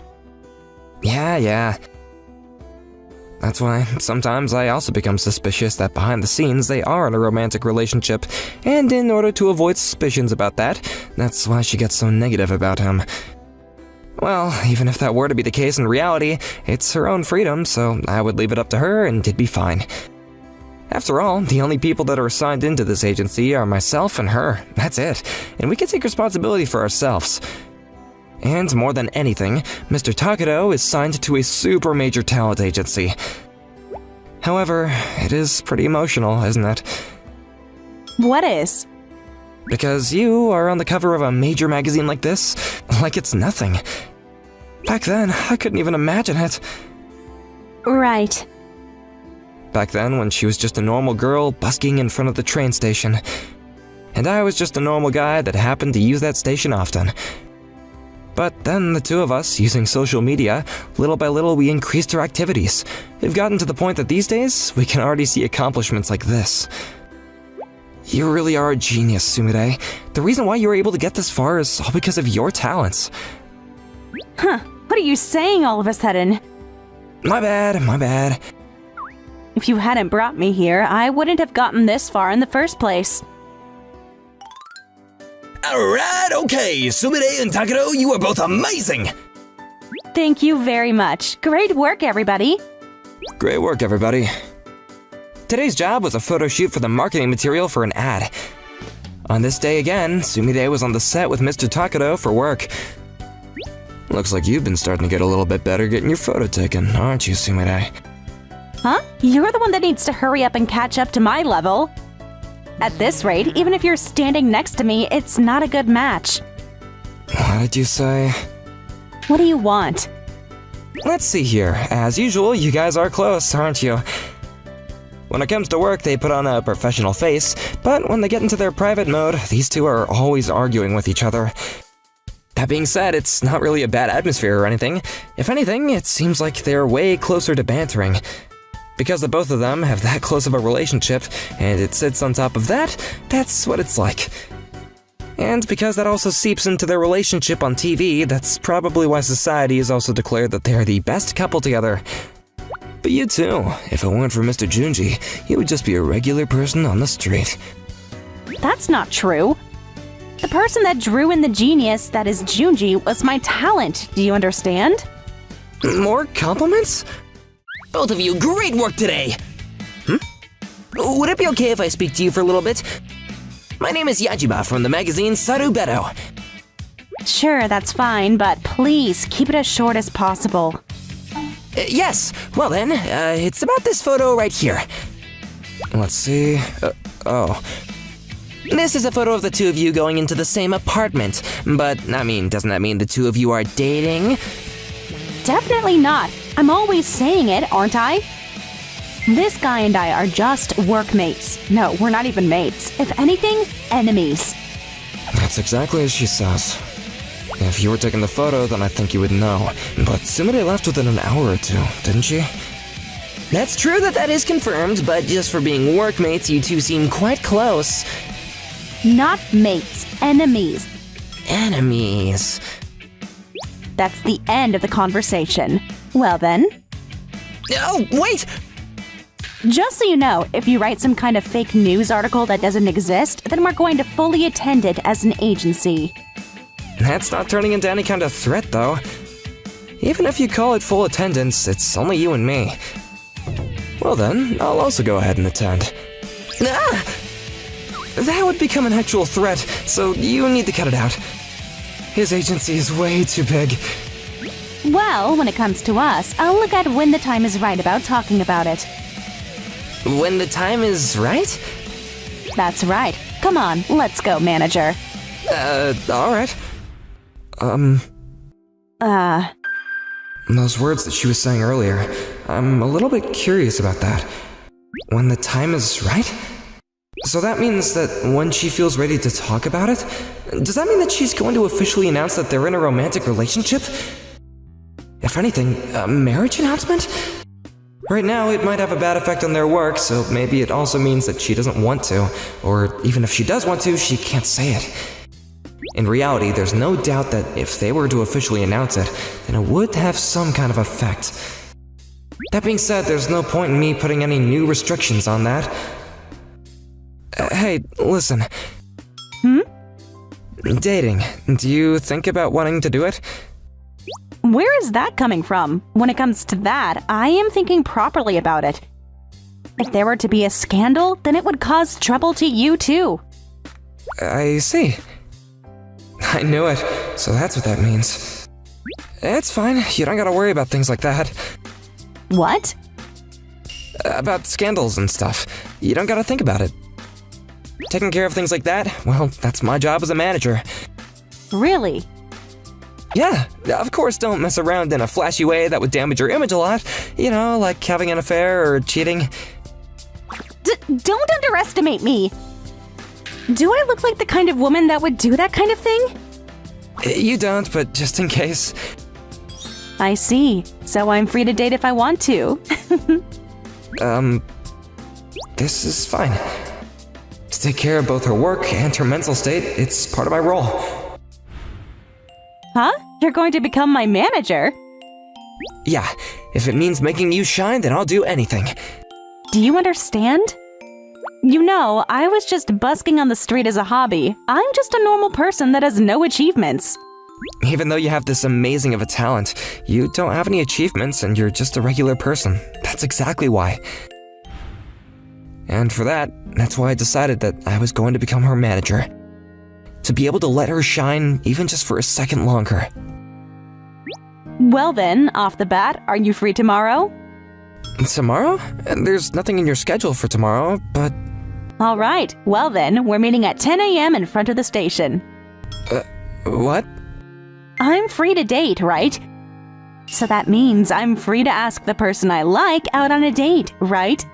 Yeah. That's why sometimes I also become suspicious that behind the scenes they are in a romantic relationship, and in order to avoid suspicions about that, that's why she gets so negative about him. Well, even if that were to be the case in reality, it's her own freedom, so I would leave it up to her and it'd be fine. After all, the only people that are assigned into this agency are myself and her. That's it, and we can take responsibility for ourselves. And more than anything, Mr. Takuro is signed to a super major talent agency. However, it is pretty emotional, isn't it? What is? Because you are on the cover of a major magazine like this, like it's nothing. Back then, I couldn't even imagine it. Right. Back then, when she was just a normal girl busking in front of the train station. And I was just a normal guy that happened to use that station often. But then the two of us, using social media, little by little we increased our activities. We've gotten to the point that these days, we can already see accomplishments like this. You really are a genius, Sumire. The reason why you were able to get this far is all because of your talents. What are you saying all of a sudden? My bad. If you hadn't brought me here, I wouldn't have gotten this far in the first place. Alright, okay, Sumire and Takuro, you are both amazing! Thank you very much. Great work, everybody. Great work, everybody. Today's job was a photo shoot for the marketing material for an ad. On this day again, Sumire was on the set with Mr. Takuro for work. Looks like you've been starting to get a little bit better getting your photo taken, aren't you, Sumire? Huh? You're the one that needs to hurry up and catch up to my level. At this rate, even if you're standing next to me, it's not a good match. What did you say? What do you want? Let's see here. As usual, you guys are close, aren't you? When it comes to work, they put on a professional face, but when they get into their private mode, these two are always arguing with each other. That being said, it's not really a bad atmosphere or anything. If anything, it seems like they're way closer to bantering. Because the both of them have that close of a relationship, and it sits on top of that, that's what it's like. And because that also seeps into their relationship on TV, that's probably why society has also declared that they are the best couple together. But you too, if it weren't for Mr. Junji, he would just be a regular person on the street. That's not true. The person that drew in the genius that is Junji was my talent, do you understand? More compliments? Both of you, great work today! Would it be okay if I speak to you for a little bit? My name is Yajiba from the magazine Sarubeto. Sure, that's fine, but please keep it as short as possible. Yes, well then, it's about this photo right here. Let's see. Oh. This is a photo of the two of you going into the same apartment, but, doesn't that mean the two of you are dating? Definitely not. I'm always saying it, aren't I? This guy and I are just workmates. No, we're not even mates. If anything, enemies. That's exactly as she says. If you were taking the photo, then I think you would know. But Sumire left within an hour or two, didn't she? That's true that is confirmed, but just for being workmates, you two seem quite close. Not mates, enemies. Enemies. That's the end of the conversation. Well then, Oh, wait! just so you know, if you write some kind of fake news article that doesn't exist, then we're going to fully attend it as an agency. That's not turning into any kind of threat, though. Even if you call it full attendance, it's only you and me. Well then, I'll also go ahead and attend. Ah! That would become an actual threat, so you need to cut it out. His agency is way too big. Well, when it comes to us, I'll look at when the time is right about talking about it. When the time is right? That's right. Come on, let's go, manager. Alright. Those words that she was saying earlier, I'm a little bit curious about that. When the time is right? So that means that when she feels ready to talk about it? Does that mean that she's going to officially announce that they're in a romantic relationship? If anything, a marriage announcement? Right now, it might have a bad effect on their work, so maybe it also means that she doesn't want to, or even if she does want to, she can't say it. In reality, there's no doubt that if they were to officially announce it, then it would have some kind of effect. That being said, there's no point in me putting any new restrictions on that. Hey, listen. Dating. Do you think about wanting to do it? Where is that coming from? When it comes to that, I am thinking properly about it. If there were to be a scandal, then it would cause trouble to you too. I see. I knew it, so that's what that means. It's fine, you don't gotta worry about things like that. What? About scandals and stuff. You don't gotta think about it. Taking care of things like that, well, that's my job as a manager. Really? Yeah, of course don't mess around in a flashy way that would damage your image a lot. You know, like having an affair or cheating. Don't underestimate me! Do I look like the kind of woman that would do that kind of thing? You don't, but just in case. I see. So I'm free to date if I want to. This is fine. To take care of both her work and her mental state, it's part of my role. Huh? You're going to become my manager? Yeah, if it means making you shine, then I'll do anything. Do you understand? You know, I was just busking on the street as a hobby. I'm just a normal person that has no achievements. Even though you have this amazing of a talent, you don't have any achievements and you're just a regular person. That's exactly why. And for that's why I decided that I was going to become her manager. To be able to let her shine even just for a second longer. Well then, off the bat, are you free tomorrow? Tomorrow? There's nothing in your schedule for tomorrow, but... All right, well then, we're meeting at 10 a.m. in front of the station. What? I'm free to date, right? So that means I'm free to ask the person I like out on a date, right?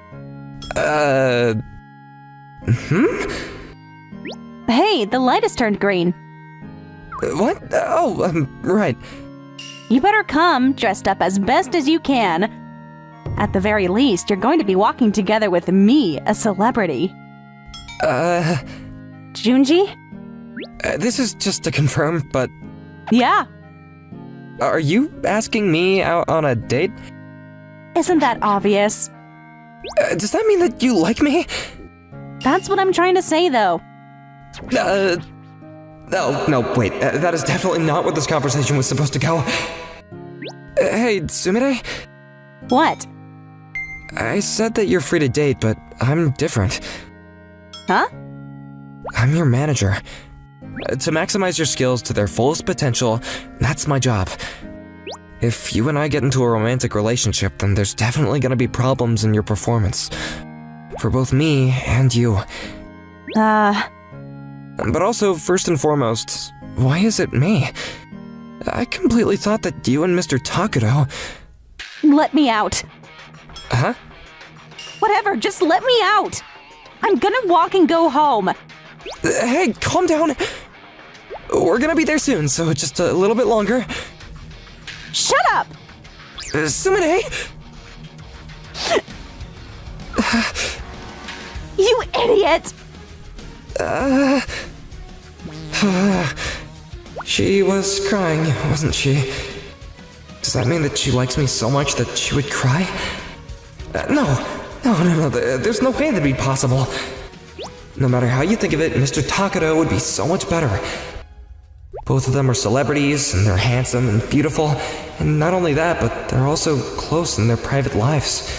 Hey, the light has turned green. What? Oh, right. You better come, dressed up as best as you can. At the very least, you're going to be walking together with me, a celebrity. Junji? This is just to confirm, but... Yeah. Are you asking me out on a date? Isn't that obvious? Does that mean that you like me? That's what I'm trying to say, though. Oh, no, wait. That is definitely not what this conversation was supposed to go. Hey, Sumire? What? I said that you're free to date, but I'm different. Huh? I'm your manager. To maximize your skills to their fullest potential, that's my job. If you and I get into a romantic relationship, then there's definitely gonna be problems in your performance. For both me and you. But also, first and foremost, why is it me? I completely thought that you and Mr. Takudo... Let me out. Huh? Whatever, just let me out. I'm gonna walk and go home. Hey, calm down. We're gonna be there soon, so just a little bit longer. Shut up! Sumire! it! She was crying, wasn't she? Does that mean that she likes me so much that she would cry? No, there's no way that'd be possible. No matter how you think of it, Mr. Takada would be so much better. Both of them are celebrities, and they're handsome and beautiful, and not only that, but they're also close in their private lives.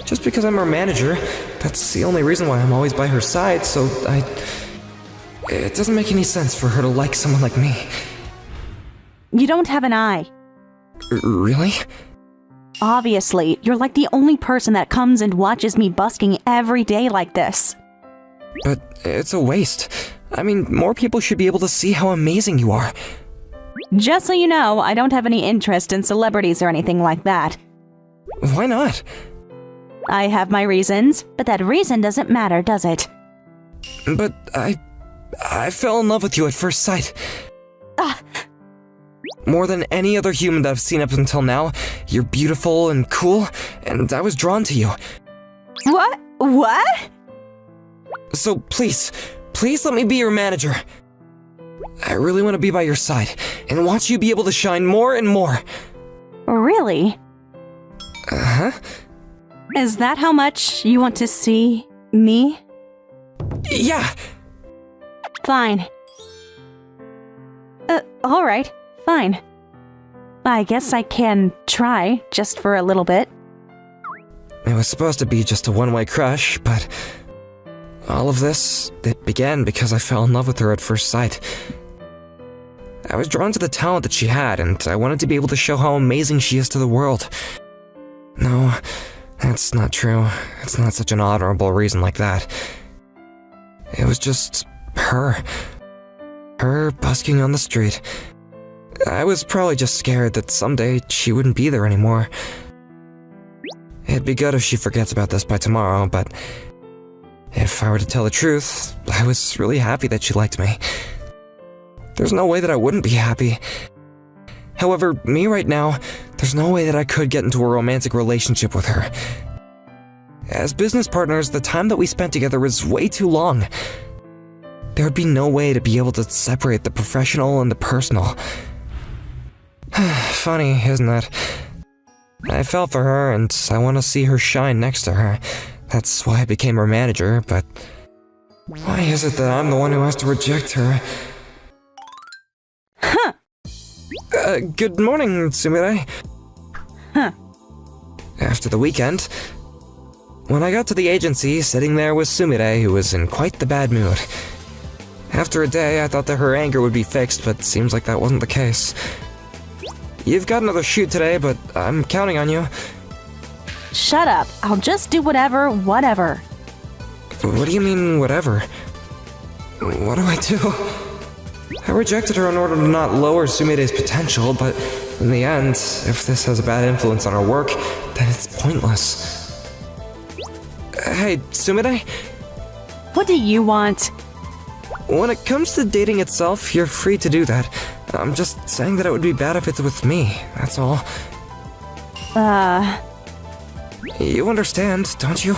Just because I'm her manager, that's the only reason why I'm always by her side, so it doesn't make any sense for her to like someone like me. You don't have an eye. Really? Obviously, you're like the only person that comes and watches me busking every day like this. But it's a waste. I mean, more people should be able to see how amazing you are. Just so you know, I don't have any interest in celebrities or anything like that. Why not? I have my reasons, but that reason doesn't matter, does it? But I fell in love with you at first sight. More than any other human that I've seen up until now, you're beautiful and cool, and I was drawn to you. What? What? So please let me be your manager. I really want to be by your side, and watch you be able to shine more and more. Really? Uh-huh. Is that how much you want to see me? Yeah! Fine. Alright, fine. I guess I can try, just for a little bit. It was supposed to be just a one-way crush, but all of this, it began because I fell in love with her at first sight. I was drawn to the talent that she had, and I wanted to be able to show how amazing she is to the world. No, that's not true. It's not such an honorable reason like that. It was just her. Her busking on the street. I was probably just scared that someday she wouldn't be there anymore. It'd be good if she forgets about this by tomorrow, but if I were to tell the truth, I was really happy that she liked me. There's no way that I wouldn't be happy. However, me right now, there's no way that I could get into a romantic relationship with her. As business partners, the time that we spent together was way too long. There would be no way to be able to separate the professional and the personal. Funny, isn't it? I fell for her, and I want to see her shine next to her. That's why I became her manager, but why is it that I'm the one who has to reject her? Huh. Good morning, Sumire. Huh. After the weekend, when I got to the agency, sitting there was Sumire, who was in quite the bad mood. After a day, I thought that her anger would be fixed, but seems like that wasn't the case. You've got another shoot today, but I'm counting on you. Shut up. I'll just do whatever. What do you mean, whatever? What do I do? I rejected her in order to not lower Sumire's potential, but in the end, if this has a bad influence on her work, then it's pointless. Hey, Sumire? What do you want? When it comes to dating itself, you're free to do that. I'm just saying that it would be bad if it's with me, that's all. You understand, don't you?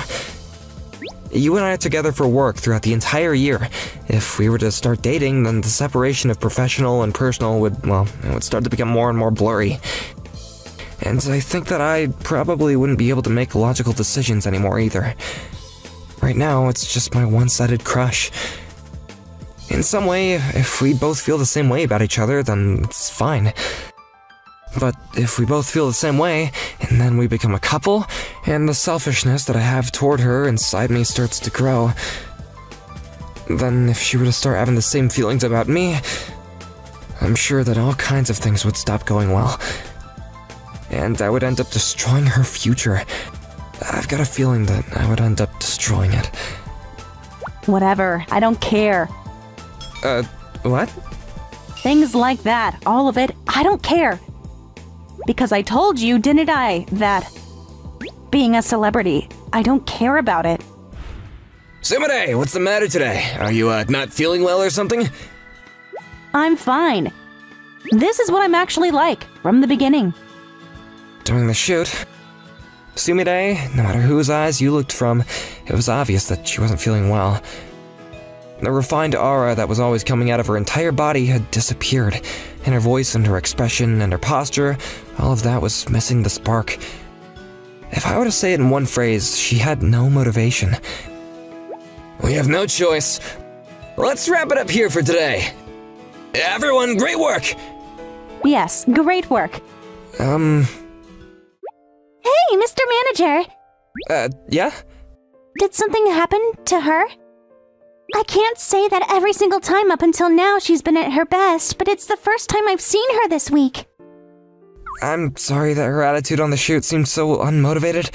You and I are together for work throughout the entire year. If we were to start dating, then the separation of professional and personal would start to become more and more blurry. And I think that I probably wouldn't be able to make logical decisions anymore either. Right now, it's just my one-sided crush. In some way, if we both feel the same way about each other, then it's fine. But if we both feel the same way, and then we become a couple, and the selfishness that I have toward her inside me starts to grow, then if she were to start having the same feelings about me, I'm sure that all kinds of things would stop going well. And I would end up destroying her future. I've got a feeling that I would end up destroying it. Whatever. I don't care. What? Things like that. All of it. I don't care. Because I told you, didn't I, that being a celebrity, I don't care about it. Sumire, what's the matter today? Are you, not feeling well or something? I'm fine. This is what I'm actually like, from the beginning. During the shoot, Sumire, no matter whose eyes you looked from, it was obvious that she wasn't feeling well. The refined aura that was always coming out of her entire body had disappeared, and her voice and her expression and her posture, all of that was missing the spark. If I were to say it in one phrase, she had no motivation. We have no choice. Let's wrap it up here for today. Everyone, great work! Yes, great work. Hey, Mr. Manager! Yeah? Did something happen to her? I can't say that every single time up until now she's been at her best, but it's the first time I've seen her this week. I'm sorry that her attitude on the shoot seemed so unmotivated.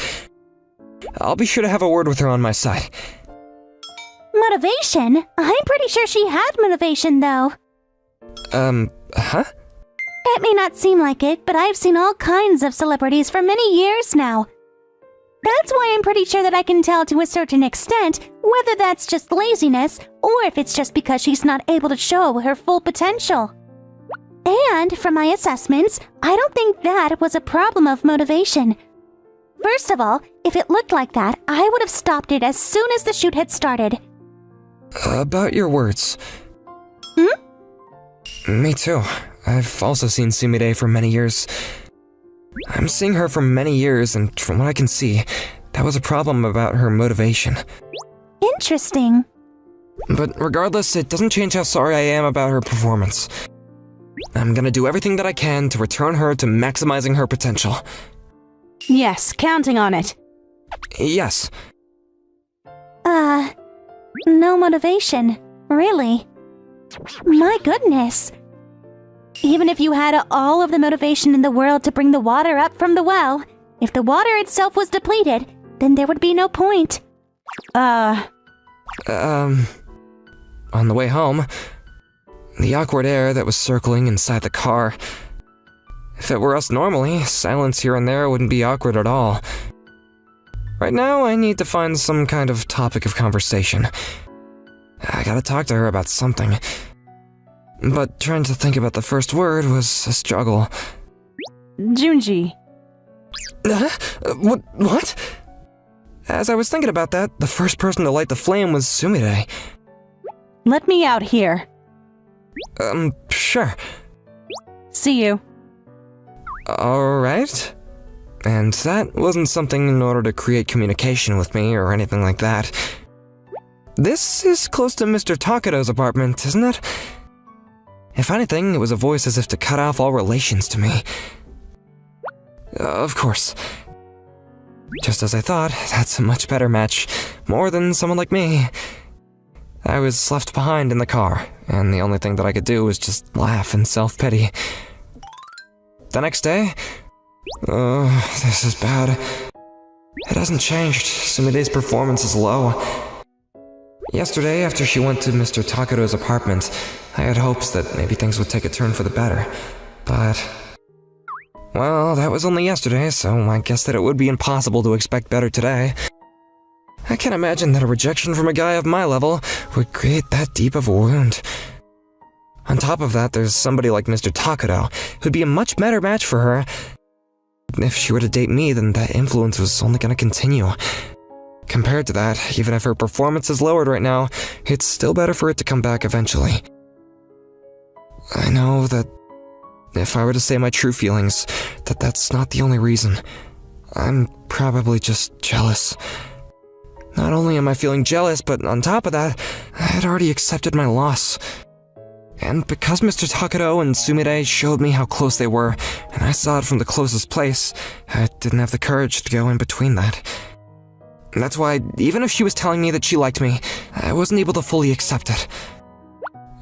I'll be sure to have a word with her on my side. Motivation? I'm pretty sure she had motivation, though. Huh? It may not seem like it, but I've seen all kinds of celebrities for many years now. That's why I'm pretty sure that I can tell to a certain extent whether that's just laziness or if it's just because she's not able to show her full potential. And from my assessments, I don't think that was a problem of motivation. First of all, if it looked like that, I would have stopped it as soon as the shoot had started. About your words. Me too. I've also seen Sumire for many years. I'm seeing her for many years, and from what I can see, that was a problem about her motivation. Interesting. But regardless, it doesn't change how sorry I am about her performance. I'm gonna do everything that I can to return her to maximizing her potential. Yes, counting on it. Yes. No motivation. Really? My goodness. Even if you had all of the motivation in the world to bring the water up from the well, if the water itself was depleted, then there would be no point. On the way home, the awkward air that was circling inside the car. If it were us normally, silence here and there wouldn't be awkward at all. Right now, I need to find some kind of topic of conversation. I gotta talk to her about something. But trying to think about the first word was a struggle. Junji. What? As I was thinking about that, the first person to light the flame was Sumire. Let me out here. Sure. See you. Alright. And that wasn't something in order to create communication with me or anything like that. This is close to Mr. Takado's apartment, isn't it? If anything, it was a voice as if to cut off all relations to me. Of course. Just as I thought, that's a much better match. More than someone like me. I was left behind in the car, and the only thing that I could do was just laugh in self-pity. The next day... this is bad. It hasn't changed. Sumide's performance is low. Yesterday, after she went to Mr. Takado's apartment, I had hopes that maybe things would take a turn for the better. But... well, that was only yesterday, so I guess that it would be impossible to expect better today. I can't imagine that a rejection from a guy of my level would create that deep of a wound. On top of that, there's somebody like Mr. Takado, who'd be a much better match for her. If she were to date me, then that influence was only gonna continue. Compared to that, even if her performance is lowered right now, it's still better for it to come back eventually. I know that if I were to say my true feelings, that's not the only reason. I'm probably just jealous. Not only am I feeling jealous, but on top of that, I had already accepted my loss. And because Mr. Takado and Sumire showed me how close they were, and I saw it from the closest place, I didn't have the courage to go in between that. And that's why, even if she was telling me that she liked me, I wasn't able to fully accept it.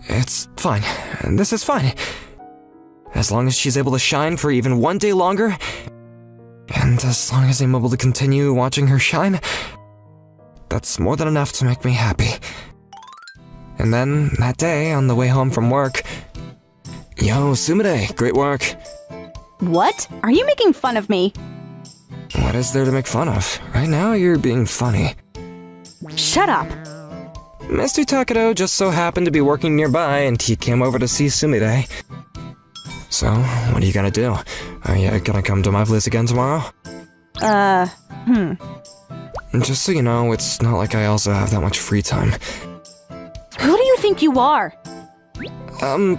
It's fine. This is fine. As long as she's able to shine for even one day longer, and as long as I'm able to continue watching her shine, that's more than enough to make me happy. And then, that day, on the way home from work... Yo, Sumire, great work. What? Are you making fun of me? What is there to make fun of? Right now, you're being funny. Shut up. Mr. Takado just so happened to be working nearby, and he came over to see Sumire. So, what are you gonna do? Are you gonna come to my place again tomorrow? Just so you know, it's not like I also have that much free time. Who do you think you are? Oh,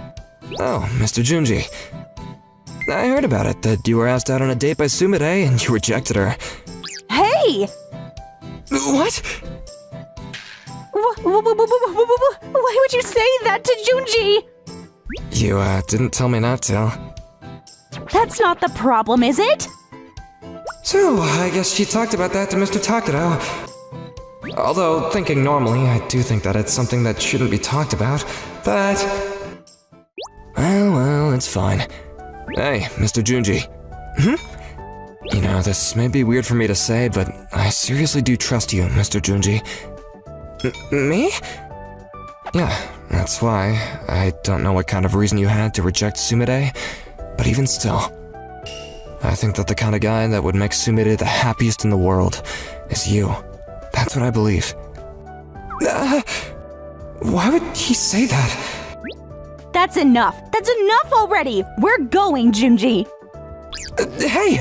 Mr. Junji. I heard about it, that you were asked out on a date by Sumire and you rejected her. Hey! What? Why would you say that to Junji? You, didn't tell me not to. That's not the problem, is it? So, I guess she talked about that to Mr. Takuro. Although, thinking normally, I do think that it's something that shouldn't be talked about, but... Well, it's fine. Hey, Mr. Junji. You know, this may be weird for me to say, but I seriously do trust you, Mr. Junji. Me? Yeah, that's why. I don't know what kind of reason you had to reject Sumire, but even still, I think that the kind of guy that would make Sumire the happiest in the world is you. That's what I believe. Why would he say that? That's enough. That's enough already. We're going, Junji. Hey!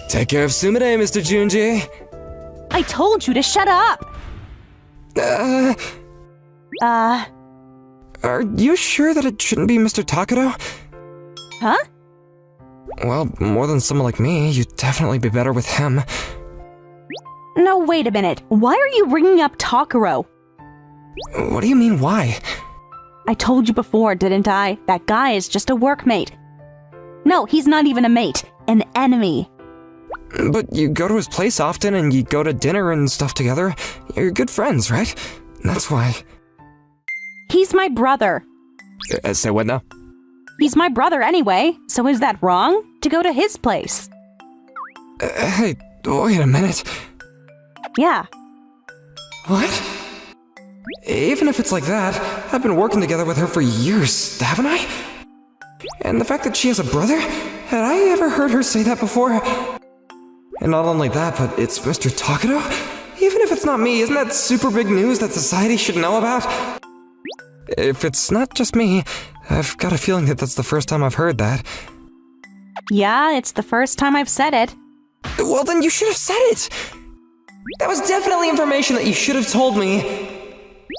Take care of Sumire, Mr. Junji. I told you to shut up. Are you sure that it shouldn't be Mr. Takuro? Huh? Well, more than someone like me, you'd definitely be better with him. No, wait a minute. Why are you bringing up Takuro? What do you mean, why? I told you before, didn't I? That guy is just a workmate. No, he's not even a mate. An enemy. But you go to his place often and you go to dinner and stuff together. You're good friends, right? That's why. He's my brother. Say what now? He's my brother anyway, so is that wrong? To go to his place? Hey, wait a minute. Yeah. What? Even if it's like that, I've been working together with her for years, haven't I? And the fact that she has a brother? Had I ever heard her say that before? And not only that, but it's Mr. Takuro? Even if it's not me, isn't that super big news that society should know about? If it's not just me, I've got a feeling that that's the first time I've heard that. Yeah, it's the first time I've said it. Well, then you should have said it! That was definitely information that you should have told me.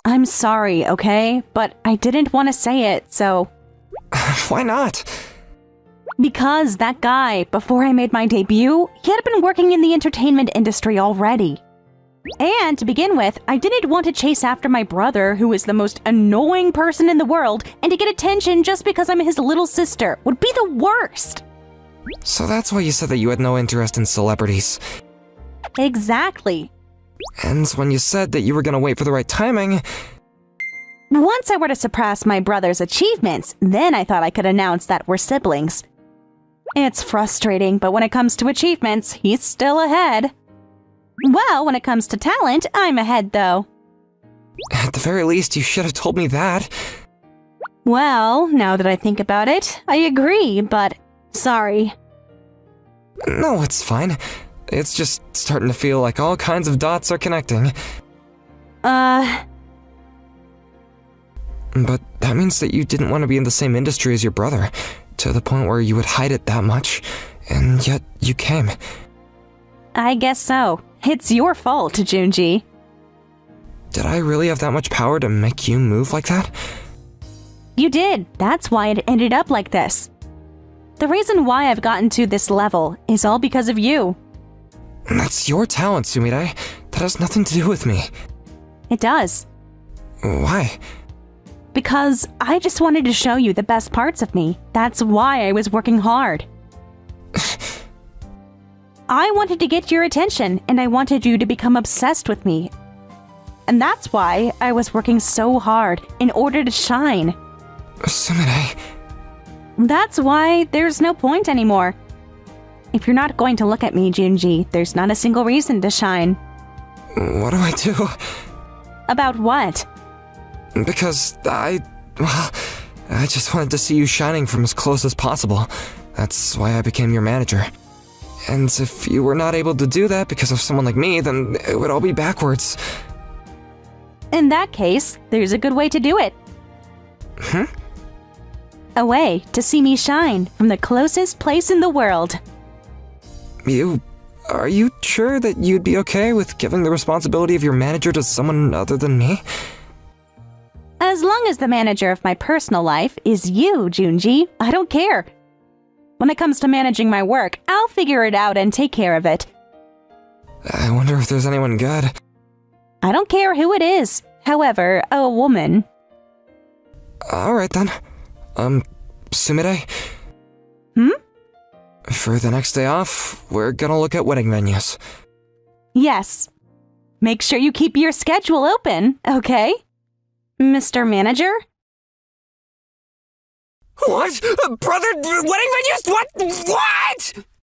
I'm sorry, okay? But I didn't want to say it, so... Why not? Because that guy, before I made my debut, he had been working in the entertainment industry already. And to begin with, I didn't want to chase after my brother, who is the most annoying person in the world, and to get attention just because I'm his little sister would be the worst. So that's why you said that you had no interest in celebrities. Exactly. And when you said that you were gonna wait for the right timing... Once I were to surpass my brother's achievements, then I thought I could announce that we're siblings. It's frustrating, but when it comes to achievements, he's still ahead. Well, when it comes to talent, I'm ahead though. At the very least, you should have told me that. Well, now that I think about it, I agree, but sorry. No, it's fine. It's just starting to feel like all kinds of dots are connecting. But that means that you didn't want to be in the same industry as your brother, to the point where you would hide it that much, and yet you came. I guess so. It's your fault, Junji. Did I really have that much power to make you move like that? You did. That's why it ended up like this. The reason why I've gotten to this level is all because of you. That's your talent, Sumire. That has nothing to do with me. It does. Why? Because I just wanted to show you the best parts of me. That's why I was working hard. I wanted to get your attention, and I wanted you to become obsessed with me. And that's why I was working so hard, in order to shine. Sumire... That's why there's no point anymore. If you're not going to look at me, Junji, there's not a single reason to shine. What do I do? About what? Because I just wanted to see you shining from as close as possible. That's why I became your manager. And if you were not able to do that because of someone like me, then it would all be backwards. In that case, there's a good way to do it. A way to see me shine from the closest place in the world. You... Are you sure that you'd be okay with giving the responsibility of your manager to someone other than me? As long as the manager of my personal life is you, Junji, I don't care. When it comes to managing my work, I'll figure it out and take care of it. I wonder if there's anyone good. I don't care who it is. However, a woman. Alright then. Sumire? For the next day off, we're gonna look at wedding venues. Yes. Make sure you keep your schedule open, okay? Mr. Manager? What? Brother, wedding venues? What?